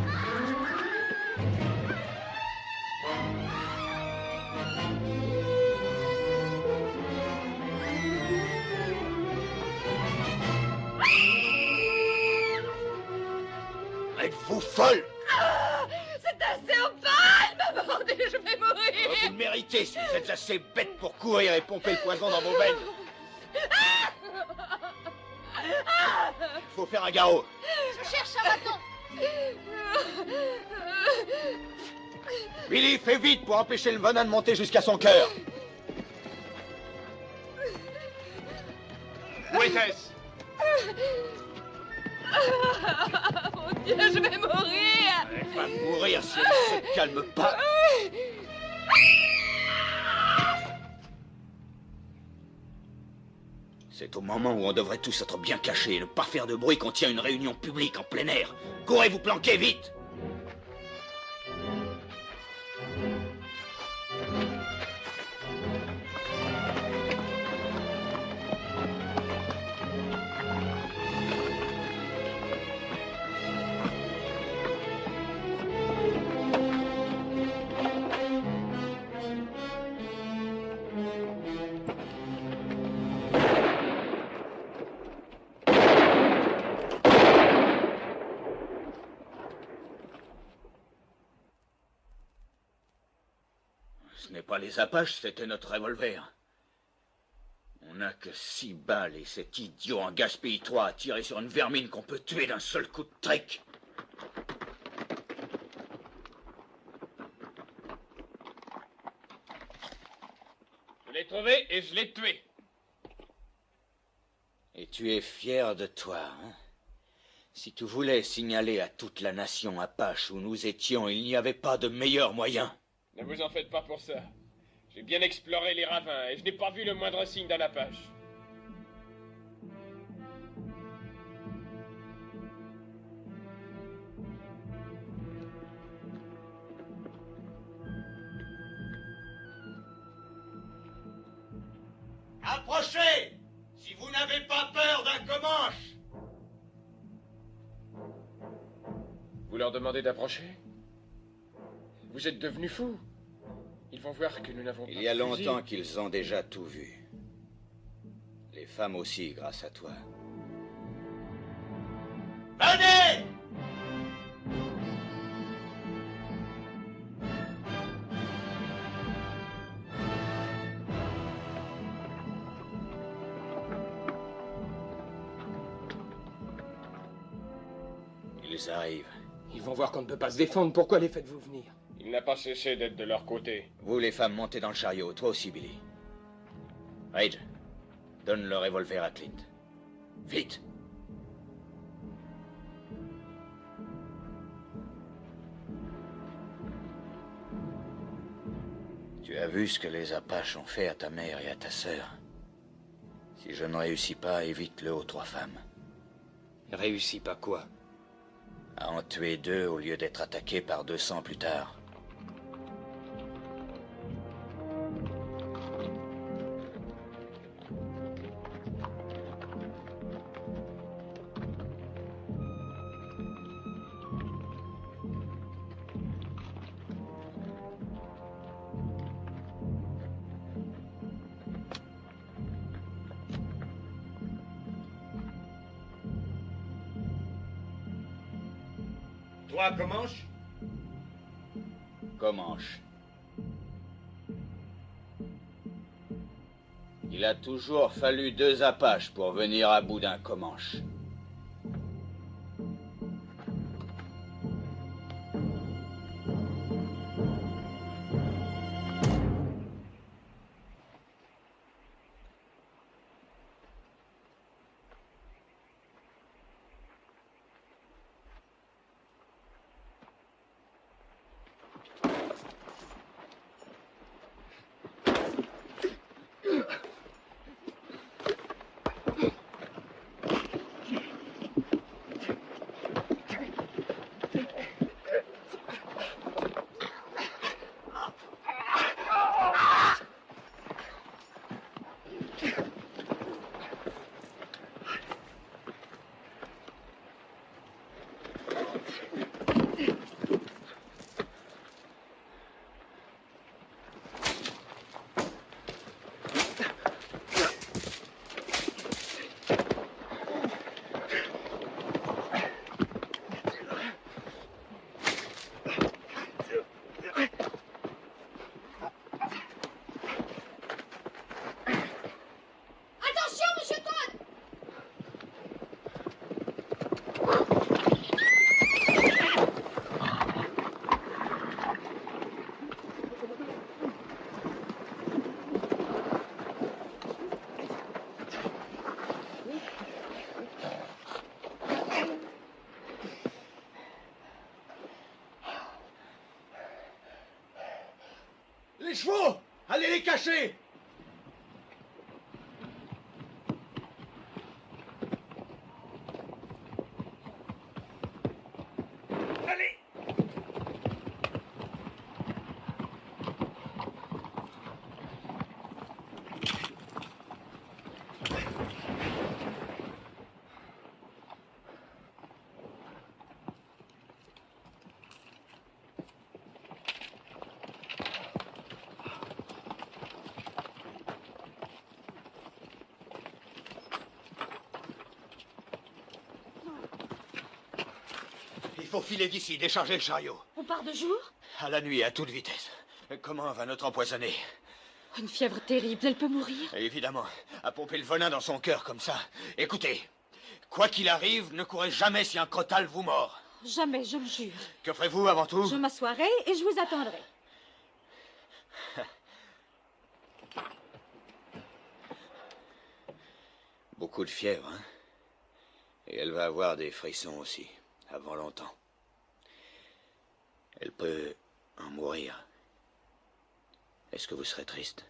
Êtes-vous folle? C'est assez opale, m'aborder, je vais mourir. Vous le méritez si vous êtes assez bête pour courir et pomper le poison dans vos veines. Faut faire un garrot. Je cherche un bâton. Billy, fais vite pour empêcher le venin de monter jusqu'à son cœur. Où était-ce? Mon Dieu, je vais mourir. Elle va mourir si elle ne se calme pas. C'est au moment où on devrait tous être bien cachés et ne pas faire de bruit qu'on tient une réunion publique en plein air. Courez vous planquer vite! Ce n'est pas les Apaches, c'était notre revolver. On n'a que 6 balles et cet idiot en gaspille 3 a tiré sur une vermine qu'on peut tuer d'un seul coup de trick. Je l'ai trouvé et je l'ai tué. Et tu es fier de toi, hein? Si tu voulais signaler à toute la nation Apache où nous étions, il n'y avait pas de meilleur moyen. Ne vous en faites pas pour ça. J'ai bien exploré les ravins et je n'ai pas vu le moindre signe d'un Apache. Approchez! Si vous n'avez pas peur d'un Comanche! Vous leur demandez d'approcher? Vous êtes devenus fous. Ils vont voir que nous n'avons pas de Il y a fusil. longtemps qu'ils ont déjà tout vu. Les femmes aussi, grâce à toi. Venez! Ils arrivent. Ils vont voir qu'on ne peut pas se défendre. Pourquoi les faites-vous venir? Il n'a pas cessé d'être de leur côté. Vous, les femmes, montez dans le chariot. Toi aussi, Billy. Rage, donne le revolver à Clint. Vite! Tu as vu ce que les Apaches ont fait à ta mère et à ta sœur. Si je ne réussis pas, évite-le aux 3 femmes. Réussis pas quoi? À en tuer 2 au lieu d'être attaqué par 200 plus tard. Toi, Comanche? Comanche. Il a toujours fallu 2 Apaches pour venir à bout d'un Comanche. les chevaux! Allez les cacher! Allez! Il faut filer d'ici, décharger le chariot. On part de jour? À la nuit, à toute vitesse. Comment va notre empoisonné? Une fièvre terrible, elle peut mourir. Évidemment, à pomper le venin dans son cœur comme ça. Écoutez, quoi qu'il arrive, ne courez jamais si un crotal vous mord. Jamais, je le jure. Que ferez-vous avant tout? Je m'assoirai et je vous attendrai. Beaucoup de fièvre, hein? Et elle va avoir des frissons aussi, avant longtemps. Elle peut en mourir. Est-ce que vous serez triste?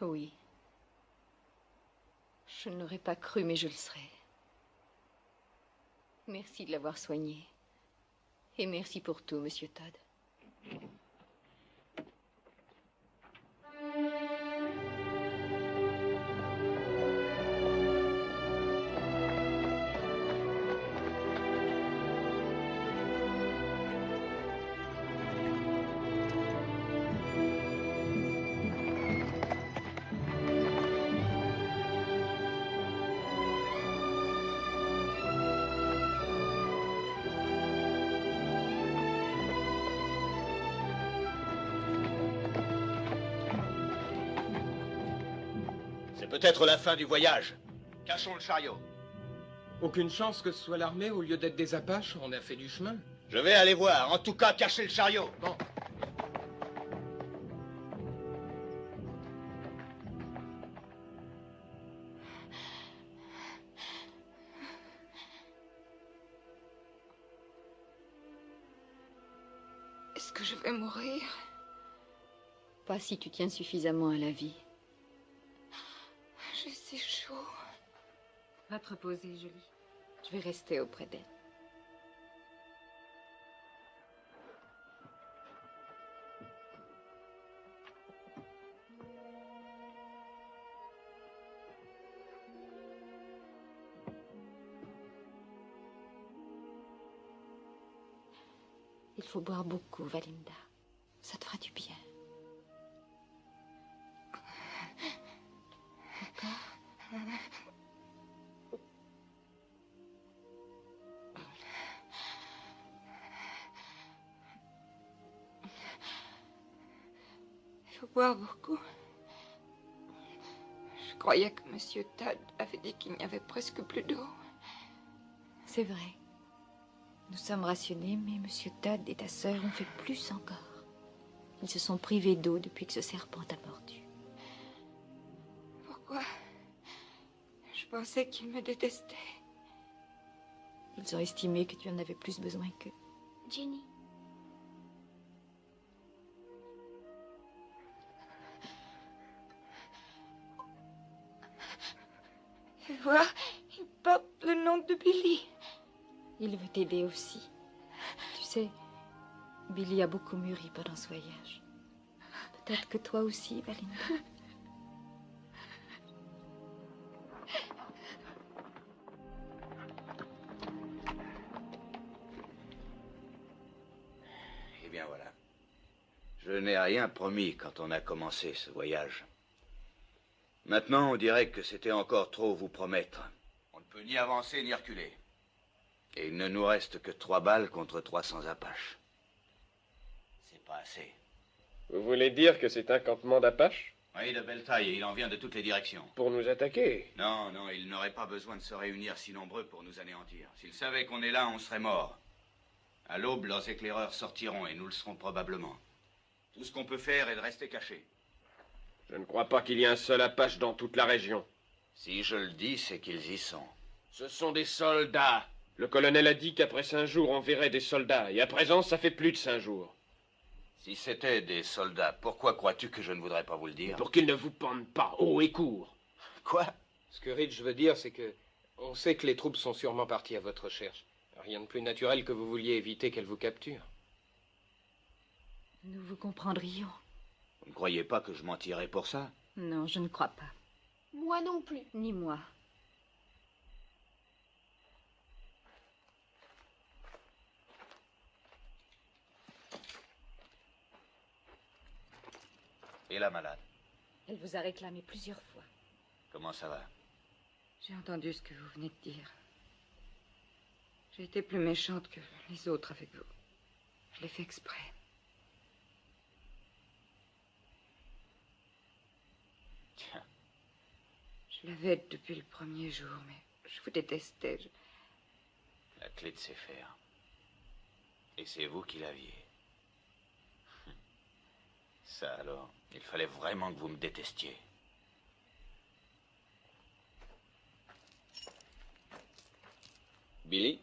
Oui. Je ne l'aurais pas cru, mais je le serai. Merci de l'avoir soigné. Et merci pour tout, Monsieur Todd. C'est peut-être la fin du voyage. Cachons le chariot. Aucune chance que ce soit l'armée au lieu d'être des Apaches. On a fait du chemin. Je vais aller voir. En tout cas, cachez le chariot. Bon. Est-ce que je vais mourir? Pas si tu tiens suffisamment à la vie. J'ai si chaud. Va te reposer, Julie. Je vais rester auprès d'elle. Il faut boire beaucoup, Valinda. Ça te fera du bien. Il faut boire beaucoup. Je croyais que Monsieur Todd avait dit qu'il n'y avait presque plus d'eau. C'est vrai. Nous sommes rationnés, mais Monsieur Todd et ta sœur ont fait plus encore. Ils se sont privés d'eau depuis que ce serpent t'a mordu. Pourquoi? Je pensais qu'ils me détestaient. Ils ont estimé que tu en avais plus besoin qu'eux. Jenny. Et voir, il porte le nom de Billy. Il veut t'aider aussi. Tu sais, Billy a beaucoup mûri pendant ce voyage. Peut-être que toi aussi, Valinda. Eh bien voilà. Je n'ai rien promis quand on a commencé ce voyage. Maintenant, on dirait que c'était encore trop vous promettre. On ne peut ni avancer ni reculer. Et il ne nous reste que 3 balles contre 300 Apaches. C'est pas assez. Vous voulez dire que c'est un campement d'Apaches? Oui, de belle taille, et il en vient de toutes les directions. Pour nous attaquer? Non, non, ils n'auraient pas besoin de se réunir si nombreux pour nous anéantir. S'ils savaient qu'on est là, on serait morts. À l'aube, leurs éclaireurs sortiront, et nous le serons probablement. Tout ce qu'on peut faire est de rester cachés. Je ne crois pas qu'il y ait un seul Apache dans toute la région. Si je le dis, c'est qu'ils y sont. Ce sont des soldats. Le colonel a dit qu'après 5 jours, on verrait des soldats. Et à présent, ça fait plus de 5 jours. Si c'était des soldats, pourquoi crois-tu que je ne voudrais pas vous le dire? Pour qu'ils ne vous pendent pas haut et court. Quoi? Ce que Ridge veut dire, c'est que... On sait que les troupes sont sûrement parties à votre recherche. Rien de plus naturel que vous vouliez éviter qu'elles vous capturent. Nous vous comprendrions. Vous ne croyez pas que je mentirais pour ça? Non, je ne crois pas. Moi non plus. Ni moi. Et la malade? Elle vous a réclamé plusieurs fois. Comment ça va? J'ai entendu ce que vous venez de dire. J'ai été plus méchante que les autres avec vous. Je l'ai fait exprès. Tiens. Je l'avais depuis le premier jour, mais je vous détestais. La clé de ses fers. Et c'est vous qui l'aviez. Ça alors, il fallait vraiment que vous me détestiez. Billy,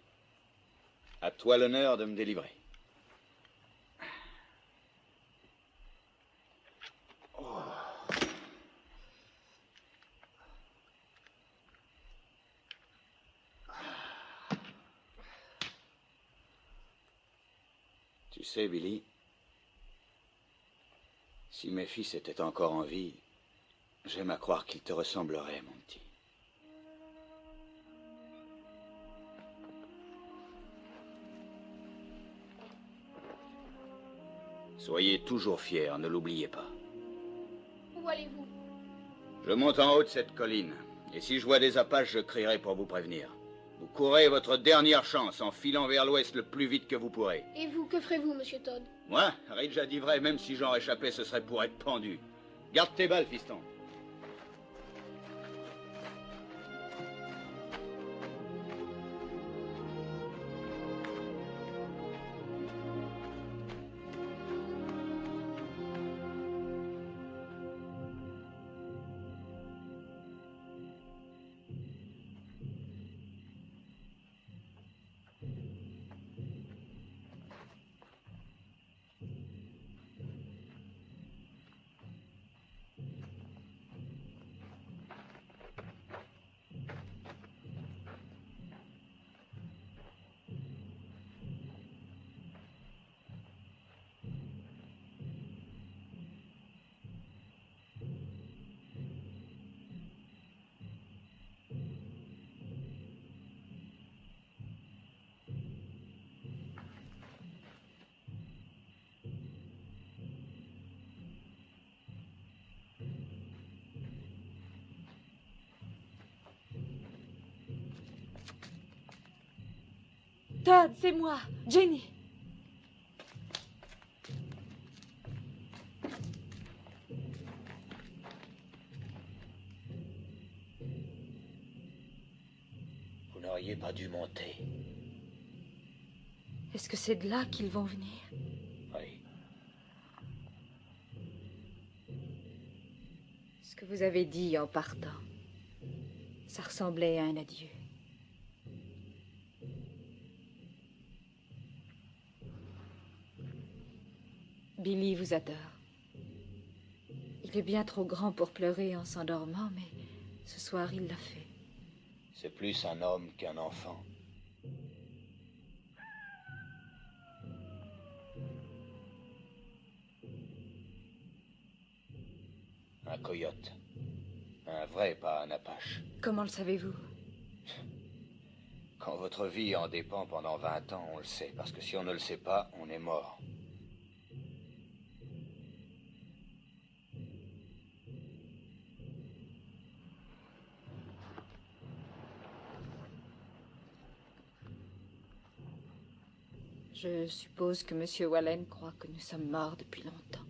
à toi l'honneur de me délivrer. Oh. Tu sais, Billy, si mes fils étaient encore en vie, j'aime à croire qu'ils te ressembleraient, mon petit. Soyez toujours fiers, ne l'oubliez pas. Où allez-vous? Je monte en haut de cette colline, et si je vois des Apaches, je crierai pour vous prévenir. Vous courez votre dernière chance en filant vers l'ouest le plus vite que vous pourrez. Et vous, que ferez-vous, monsieur Todd? Moi, Ridge a dit vrai, même si j'en réchappais, ce serait pour être pendu. Garde tes balles, fiston. Todd, c'est moi, Jenny. Vous n'auriez pas dû monter. Est-ce que c'est de là qu'ils vont venir? Oui. Ce que vous avez dit en partant, ça ressemblait à un adieu. Billy vous adore. Il est bien trop grand pour pleurer en s'endormant, mais ce soir, il l'a fait. C'est plus un homme qu'un enfant. Un coyote. Un vrai, pas un Apache. Comment le savez-vous? Quand votre vie en dépend pendant 20 ans, on le sait. Parce que si on ne le sait pas, on est mort. Je suppose que M. Wallen croit que nous sommes morts depuis longtemps.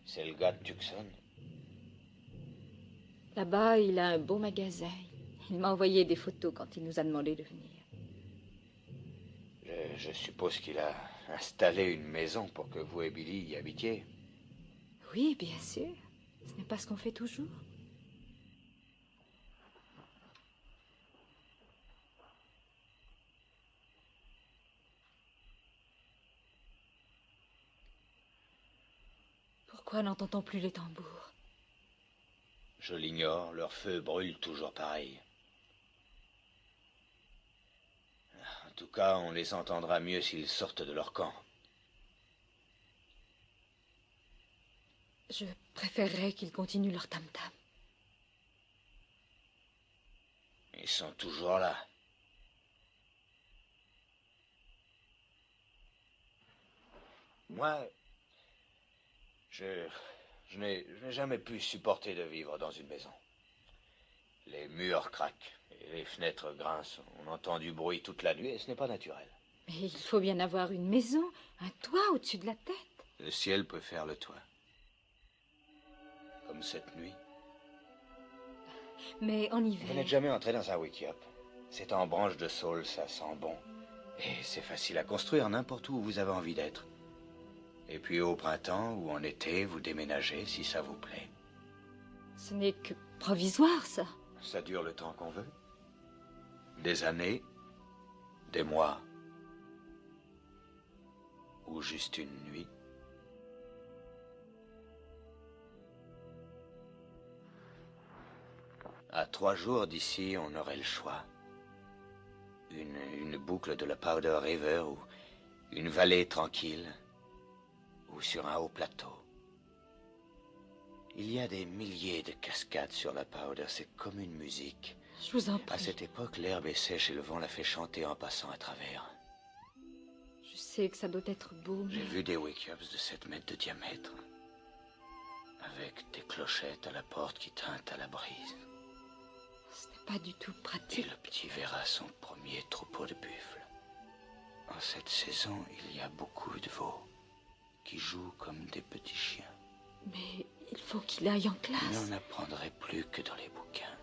C'est le gars de Tucson. Là-bas, il a un beau magasin. Il m'a envoyé des photos quand il nous a demandé de venir. Je suppose qu'il a installé une maison pour que vous et Billy y habitiez. Oui, bien sûr. Ce n'est pas ce qu'on fait toujours. Pourquoi n'entend-on plus les tambours? Je l'ignore, leur feu brûle toujours pareil. En tout cas, on les entendra mieux s'ils sortent de leur camp. Je préférerais qu'ils continuent leur tam-tam. Ils sont toujours là. Moi, je n'ai jamais pu supporter de vivre dans une maison. Les murs craquent et les fenêtres grincent. On entend du bruit toute la nuit et ce n'est pas naturel. Mais il faut bien avoir une maison, un toit au-dessus de la tête. Le ciel peut faire le toit. Comme cette nuit. Mais en hiver... Vous n'êtes jamais entré dans un wickiup. C'est en branche de saule, ça sent bon. Et c'est facile à construire n'importe où vous avez envie d'être. Et puis au printemps ou en été, vous déménagez si ça vous plaît. Ce n'est que provisoire, ça. Ça dure le temps qu'on veut. Des années, des mois. Ou juste une nuit. À 3 jours d'ici, on aurait le choix. Une boucle de la Powder River ou une vallée tranquille ou sur un haut plateau. Il y a des milliers de cascades sur la Powder, c'est comme une musique. Je vous en prie. À cette époque, l'herbe est sèche et le vent la fait chanter en passant à travers. Je sais que ça doit être beau, mais... J'ai vu des wickiups de 7 mètres de diamètre, avec des clochettes à la porte qui tintent à la brise. Ce n'est pas du tout Et pratique. le petit verra son premier troupeau de buffles. En cette saison, il y a beaucoup de veaux qui jouent comme des petits chiens. Mais il faut qu'il aille en classe. Il n'en apprendrait plus que dans les bouquins.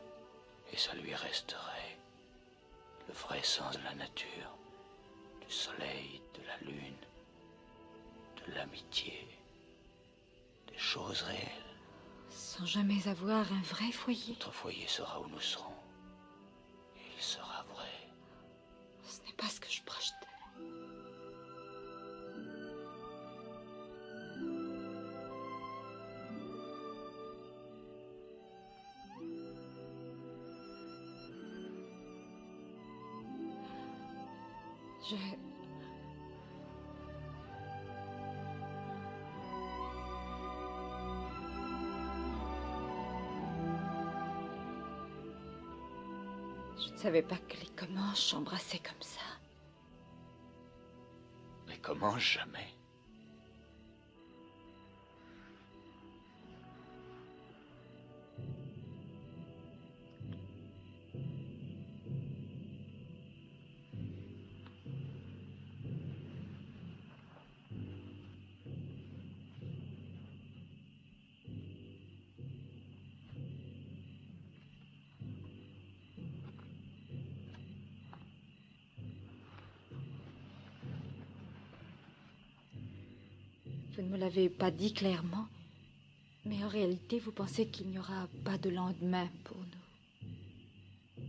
Et ça lui resterait le vrai sens de la nature, du soleil, de la lune, de l'amitié, des choses réelles. Sans jamais avoir un vrai foyer. Notre foyer sera où nous serons. Il sera vrai. Ce n'est pas ce que je projetais. Je ne savais pas que les Comanches s'embrassaient comme ça. Mais comment jamais? Vous ne me l'avez pas dit clairement, mais en réalité, vous pensez qu'il n'y aura pas de lendemain pour nous.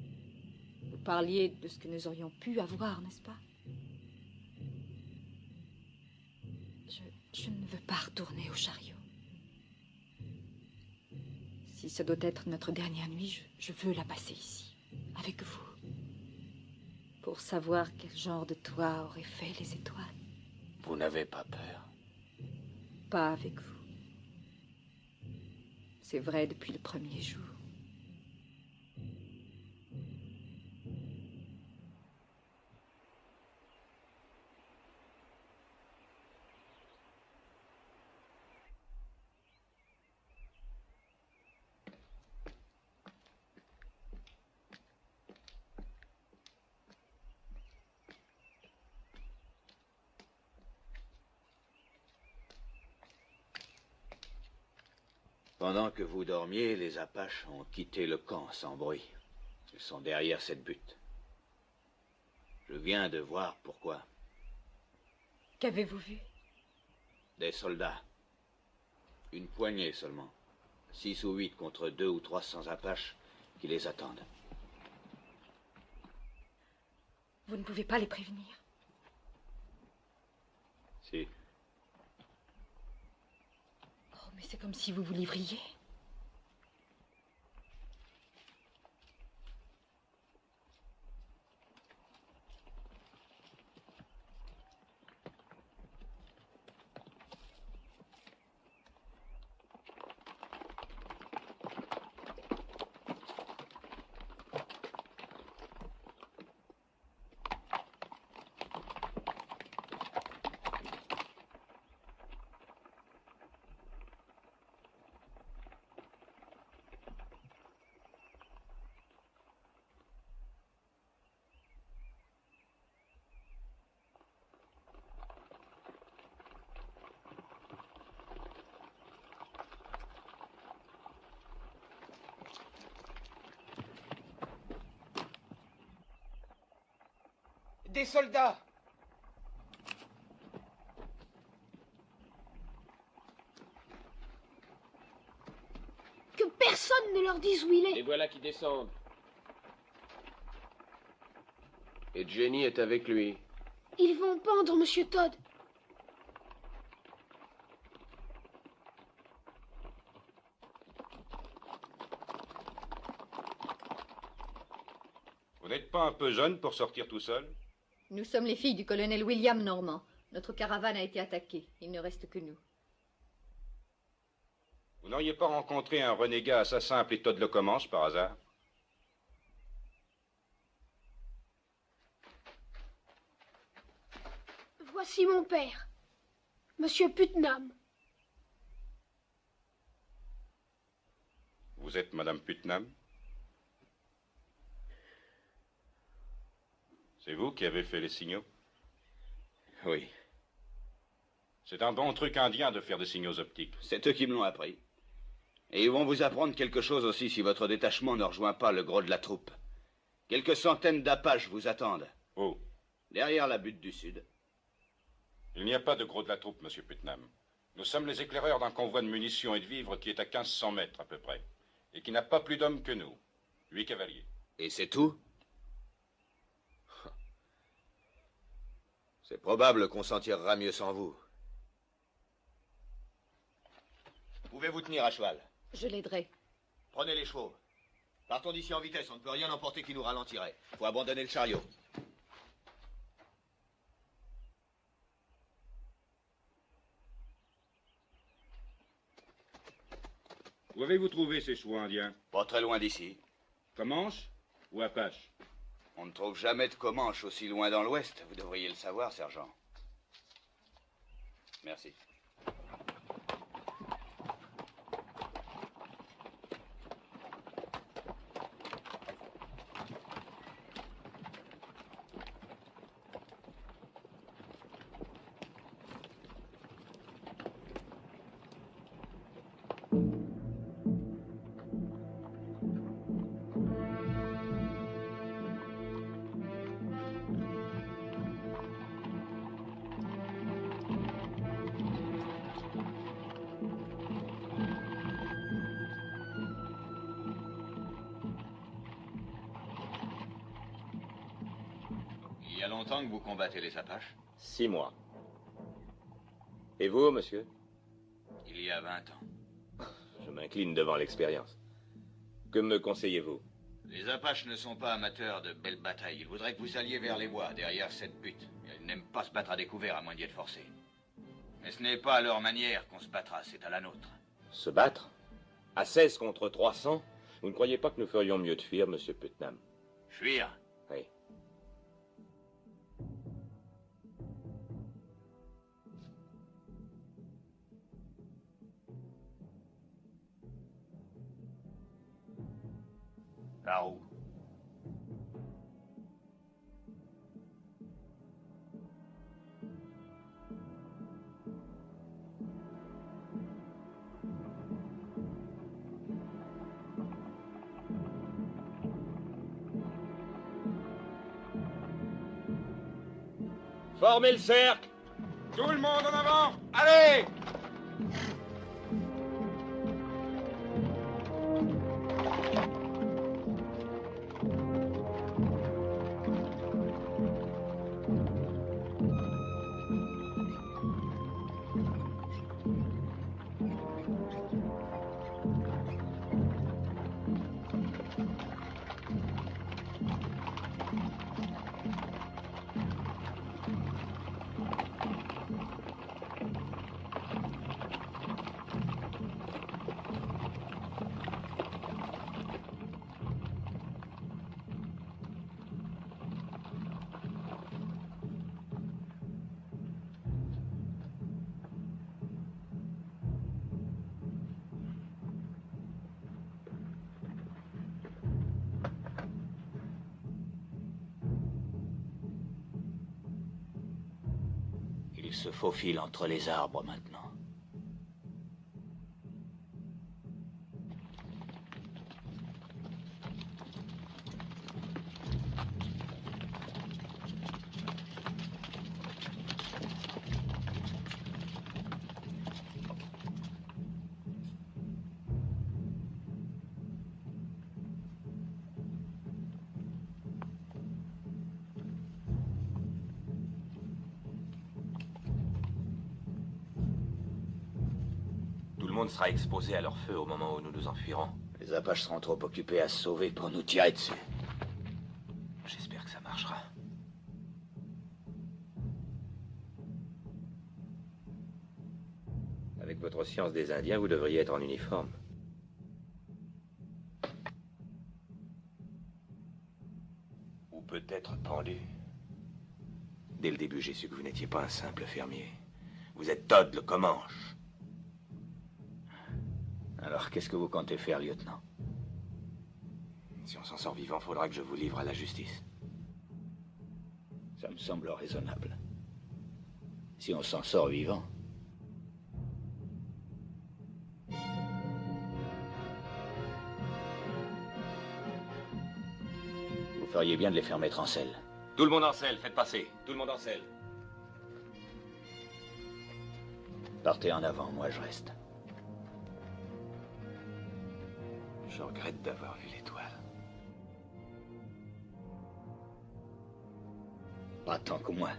Vous parliez de ce que nous aurions pu avoir, n'est-ce pas? Je ne veux pas retourner au chariot. Si ce doit être notre dernière nuit, je veux la passer ici, avec vous, pour savoir quel genre de toit auraient fait les étoiles. Vous n'avez pas peur? Pas avec vous. C'est vrai depuis le premier jour. Pendant que vous dormiez, les Apaches ont quitté le camp sans bruit. Ils sont derrière cette butte. Je viens de voir pourquoi. Qu'avez-vous vu? Des soldats. Une poignée seulement. 6 ou 8 contre 200 ou 300 Apaches qui les attendent. Vous ne pouvez pas les prévenir. Si. Oh, Mais c'est comme si vous vous livriez. Des soldats! Que personne ne leur dise où il est. Les voilà qui descendent. Et Jenny est avec lui. Ils vont pendre Monsieur Todd. Vous n'êtes pas un peu jeune pour sortir tout seul? Nous sommes les filles du colonel William Normand. Notre caravane a été attaquée. Il ne reste que nous. Vous n'auriez pas rencontré un renégat assassin appelé Todd le Comanche par hasard? Voici mon père, Monsieur Putnam. Vous êtes Madame Putnam? C'est vous qui avez fait les signaux? Oui. C'est un bon truc indien de faire des signaux optiques. C'est eux qui me l'ont appris. Et ils vont vous apprendre quelque chose aussi si votre détachement ne rejoint pas le gros de la troupe. Quelques centaines d'Apaches vous attendent. Oh. Derrière la butte du Sud. Il n'y a pas de gros de la troupe, Monsieur Putnam. Nous sommes les éclaireurs d'un convoi de munitions et de vivres qui est à 1500 mètres à peu près. Et qui n'a pas plus d'hommes que nous. 8 cavaliers. Et c'est tout? C'est probable qu'on s'en tirera mieux sans vous. Pouvez-vous tenir à cheval? Je l'aiderai. Prenez les chevaux. Partons d'ici en vitesse, on ne peut rien emporter qui nous ralentirait. Faut abandonner le chariot. Où avez-vous trouvé ces chevaux indiens? Pas très loin d'ici. Comanche ou Apache? On ne trouve jamais de Comanche aussi loin dans l'ouest. Vous devriez le savoir, sergent. Merci. Il y a longtemps que vous combattez les Apaches? 6 mois. Et vous, monsieur? Il y a 20 ans. Je m'incline devant l'expérience. Que me conseillez-vous? Les Apaches ne sont pas amateurs de belles batailles. Ils voudraient que vous alliez vers les bois, derrière cette butte. Ils n'aiment pas se battre à découvert, à moins d'y être forcés. Mais ce n'est pas à leur manière qu'on se battra, c'est à la nôtre. Se battre? À 16 contre 300? Vous ne croyez pas que nous ferions mieux de fuir, monsieur Putnam? Fuir? Oui. Par où? Formez le cercle! Tout le monde en avant! Allez! se faufile entre les arbres maintenant. Sera exposé à leur feu au moment où nous nous enfuirons. Les Apaches seront trop occupés à se sauver pour nous tirer dessus. J'espère que ça marchera. Avec votre science des Indiens, vous devriez être en uniforme. Ou peut-être pendu. Dès le début, j'ai su que vous n'étiez pas un simple fermier. Vous êtes Todd le Comanche. Alors, qu'est-ce que vous comptez faire, lieutenant? Si on s'en sort vivant, faudra que je vous livre à la justice. Ça me semble raisonnable. Si on s'en sort vivant. Vous feriez bien de les faire mettre en selle. Tout le monde en selle, faites passer. Tout le monde en selle. Partez en avant, moi je reste. Je regrette d'avoir vu l'étoile. Pas tant que moi.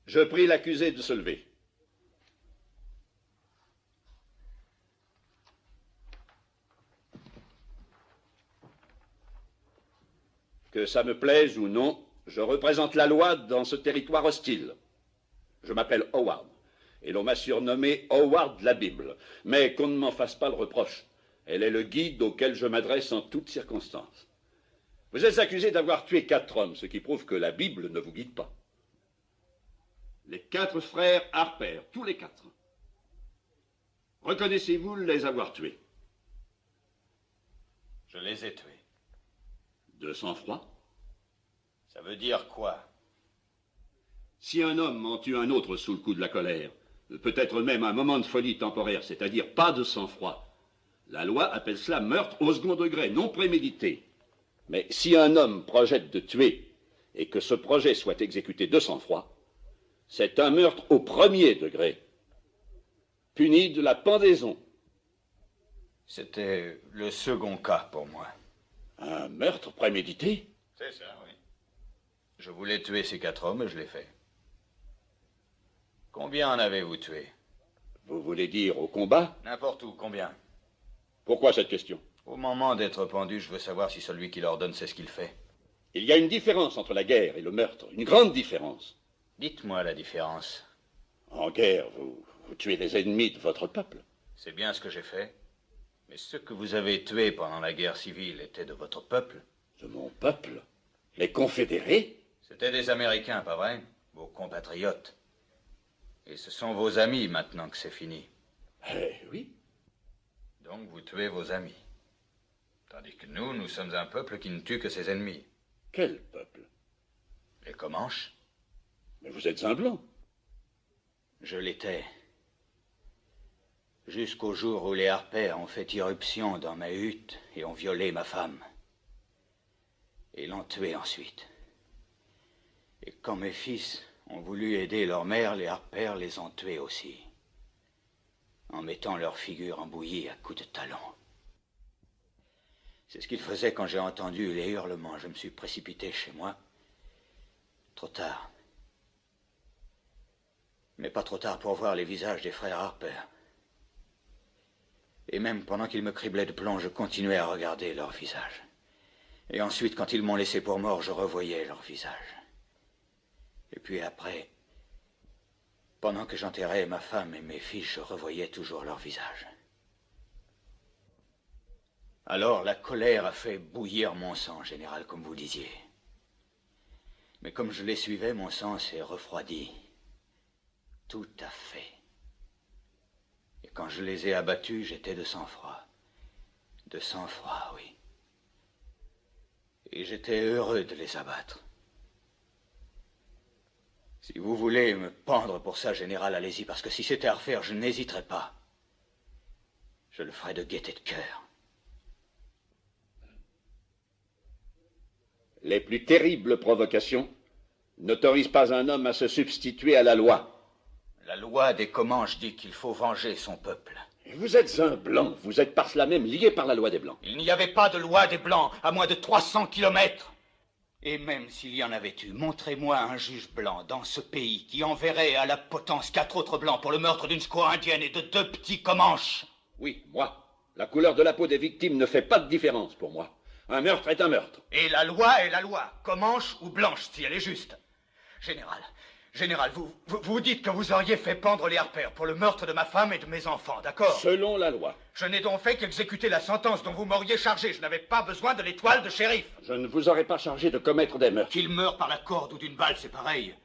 Je prie l'accusé de se lever. Que ça me plaise ou non, je représente la loi dans ce territoire hostile. Je m'appelle Howard, et l'on m'a surnommé Howard la Bible. Mais qu'on ne m'en fasse pas le reproche. Elle est le guide auquel je m'adresse en toutes circonstances. Vous êtes accusé d'avoir tué 4 hommes, ce qui prouve que la Bible ne vous guide pas. Les 4 frères Harper, tous les 4. Reconnaissez-vous les avoir tués? Je les ai tués. De sang-froid? Ça veut dire quoi? Si un homme en tue un autre sous le coup de la colère, Peut-être même un moment de folie temporaire, c'est-à-dire pas de sang-froid. La loi appelle cela meurtre au second degré, non prémédité. Mais si un homme projette de tuer et que ce projet soit exécuté de sang-froid, c'est un meurtre au premier degré, puni de la pendaison. C'était le second cas pour moi. Un meurtre prémédité? C'est ça, oui. Je voulais tuer ces 4 hommes et je l'ai fait. Combien en avez-vous tué? Vous voulez dire au combat? N'importe où, combien? Pourquoi cette question? Au moment d'être pendu, je veux savoir si celui qui l'ordonne sait ce qu'il fait. Il y a une différence entre la guerre et le meurtre, une grande différence. Dites-moi la différence. En guerre, vous tuez les ennemis de votre peuple. C'est bien ce que j'ai fait. Mais ceux que vous avez tués pendant la guerre civile étaient de votre peuple. De mon peuple? Les confédérés? C'étaient des Américains, pas vrai? Vos compatriotes. Et ce sont vos amis maintenant que c'est fini. Eh oui. Donc vous tuez vos amis. Tandis que nous sommes un peuple qui ne tue que ses ennemis. Quel peuple? Les Comanches. Mais vous êtes un blanc. Je l'étais. Jusqu'au jour où les Harper ont fait irruption dans ma hutte et ont violé ma femme. Et l'ont tuée ensuite. Et quand mes fils ont voulu aider leur mère, les Harper les ont tués aussi. En mettant leur figure en bouillie à coups de talon. C'est ce qu'ils faisaient quand j'ai entendu les hurlements. Je me suis précipité chez moi. Trop tard. Mais pas trop tard pour voir les visages des frères Harper. Et même pendant qu'ils me criblaient de plomb, je continuais à regarder leurs visages. Et ensuite, quand ils m'ont laissé pour mort, je revoyais leurs visages. Et puis après, pendant que j'enterrais ma femme et mes fils, je revoyais toujours leurs visages. Alors la colère a fait bouillir mon sang, général, comme vous disiez. Mais comme je les suivais, mon sang s'est refroidi. Tout à fait. Et quand je les ai abattus, j'étais de sang-froid. De sang-froid, oui. Et j'étais heureux de les abattre. Si vous voulez me pendre pour ça, général, allez-y, parce que si c'était à refaire, je n'hésiterais pas. Je le ferais de gaieté de cœur. Les plus terribles provocations n'autorisent pas un homme à se substituer à la loi. La loi des Comanches dit qu'il faut venger son peuple. Vous êtes un blanc, vous êtes par cela même lié par la loi des Blancs. Il n'y avait pas de loi des Blancs à moins de 300 kilomètres. Et même s'il y en avait eu, montrez-moi un juge blanc dans ce pays qui enverrait à la potence 4 autres blancs pour le meurtre d'une squaw indienne et de 2 petits Comanches. Oui, moi. La couleur de la peau des victimes ne fait pas de différence pour moi. Un meurtre est un meurtre. Et la loi est la loi, Comanche ou blanche, si elle est juste. Général, vous dites que vous auriez fait pendre les Harper pour le meurtre de ma femme et de mes enfants, d'accord? Selon la loi. Je n'ai donc fait qu'exécuter la sentence dont vous m'auriez chargé. Je n'avais pas besoin de l'étoile de shérif. Je ne vous aurais pas chargé de commettre des meurtres. Qu'il meure par la corde ou d'une balle, c'est pareil.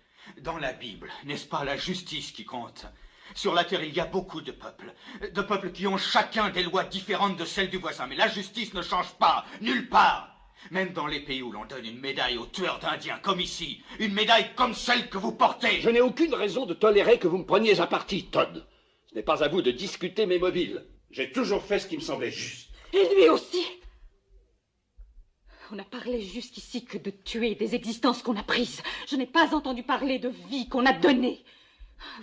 Dans la Bible, n'est-ce pas la justice qui compte? Sur la terre, il y a beaucoup de peuples qui ont chacun des lois différentes de celles du voisin. Mais la justice ne change pas, nulle part. Même dans les pays où l'on donne une médaille aux tueurs d'Indiens, comme ici, une médaille comme celle que vous portez. Je n'ai aucune raison de tolérer que vous me preniez à partie, Todd. Ce n'est pas à vous de discuter mes mobiles. J'ai toujours fait ce qui me semblait juste. Et lui aussi. On n'a parlé jusqu'ici que de tuer des existences qu'on a prises. Je n'ai pas entendu parler de vies qu'on a données.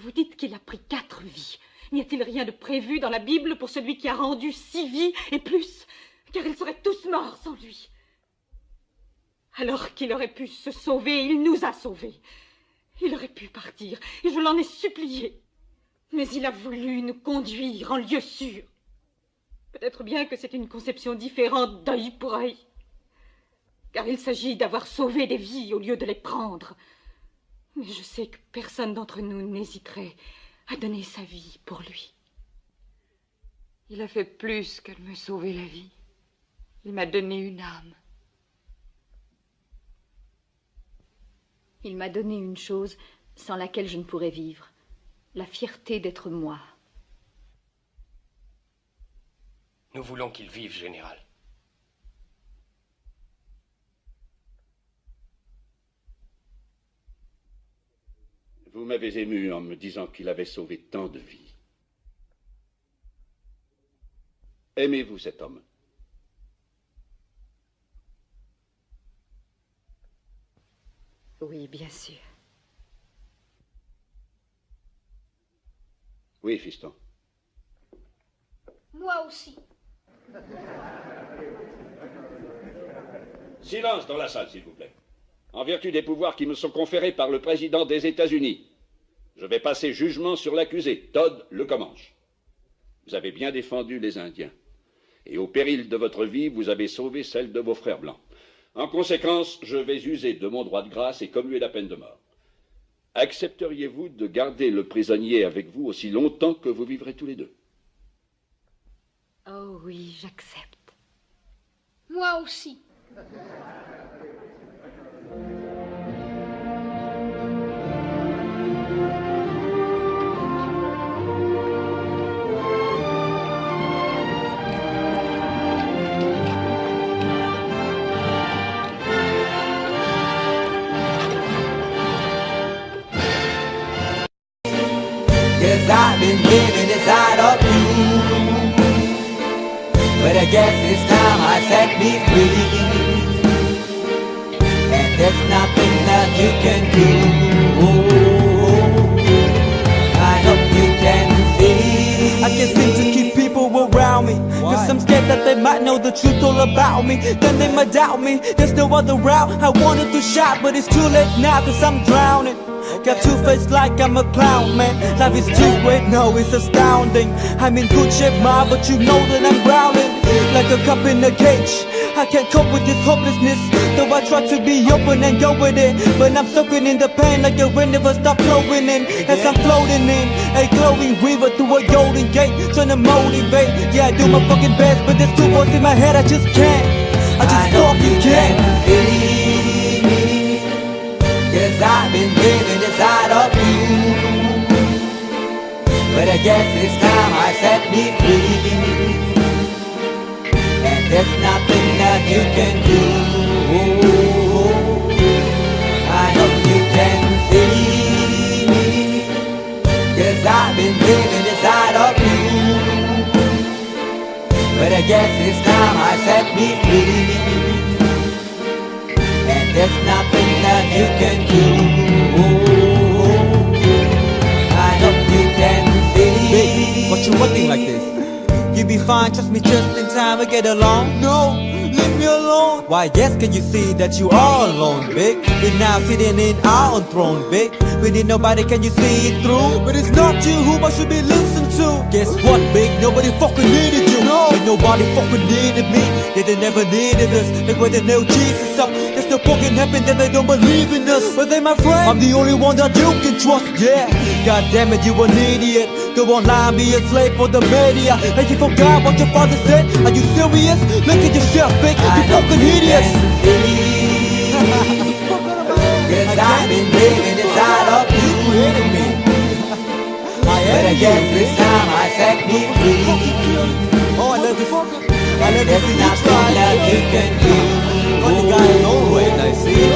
Vous dites qu'il a pris 4 vies. N'y a-t-il rien de prévu dans la Bible pour celui qui a rendu 6 vies et plus? Car ils seraient tous morts sans lui. Alors qu'il aurait pu se sauver, il nous a sauvés. Il aurait pu partir, et je l'en ai supplié. Mais il a voulu nous conduire en lieu sûr. Peut-être bien que c'est une conception différente d'œil pour œil. Car il s'agit d'avoir sauvé des vies au lieu de les prendre. Mais je sais que personne d'entre nous n'hésiterait à donner sa vie pour lui. Il a fait plus que de me sauver la vie. Il m'a donné une âme. Il m'a donné une chose sans laquelle je ne pourrais vivre. La fierté d'être moi. Nous voulons qu'il vive, général. Vous Vous m'avez ému en me disant qu'il avait sauvé tant de vies. Aimez-vous cet homme? Oui, bien sûr. Oui, fiston. Moi aussi. Silence dans la salle, s'il vous plaît. En vertu des pouvoirs qui me sont conférés par le président des États-Unis, je vais passer jugement sur l'accusé, Todd Le Comanche. Vous avez bien défendu les Indiens. Et au péril de votre vie, vous avez sauvé celle de vos frères blancs. En conséquence, je vais user de mon droit de grâce et commuer la peine de mort. Accepteriez-vous de garder le prisonnier avec vous aussi longtemps que vous vivrez tous les deux? Oh oui, j'accepte. Moi aussi. Cause I've been living inside of you, but I guess this time I set me free, and there's nothing that you can do. I hope you can see. I can't seem to keep people around me, cause I'm scared that they might know the truth all about me. Then they might doubt me, there's no other route. I wanted to shout, but it's too late now cause I'm drowning. Got two-faced like I'm a clown, man. Life is too great, no, it's astounding. I'm in good shape, ma, but you know that I'm drowning like a cup in a cage. I can't cope with this hopelessness, though I try to be open and go with it. But I'm soaking in the pain like the wind never stop flowing in. As I'm floating in a glowing river through a golden gate, trying to motivate. Yeah, I do my fucking best, but there's two voices in my head, I just can't. I just fucking can't. Cause I've been living inside of you, but I guess this time I set me free, and there's nothing that you can do. I hope you can see me, cause I've been living inside of you, but I guess this time I set me free, and there's nothing that you can do. I hope you can see. Babe, what you looking like this? You be fine, trust me, just in time to get along. No, leave me alone. Why, yes, can you see that you are alone, big? We're now sitting in our own throne, big. We need nobody, can you see it through? But it's not you who I should be listening to. Guess what, big? Nobody fucking needed you. No, ain't nobody fucking needed me. Yeah, they never needed us. Like when they nailed Jesus up, there's no fucking heaven that they don't believe in us. But they my friend, I'm the only one that you can trust. Yeah, god damn it, you an idiot. Go online, be a slave for the media. And you forgot what your father said. Are you serious? Look at yourself, big. You fucking idiots. Cause I've been living inside of you, but I guess this time I set me free. Oh, I love this. And there's nothing that you can do. Funny guy, no way, I see.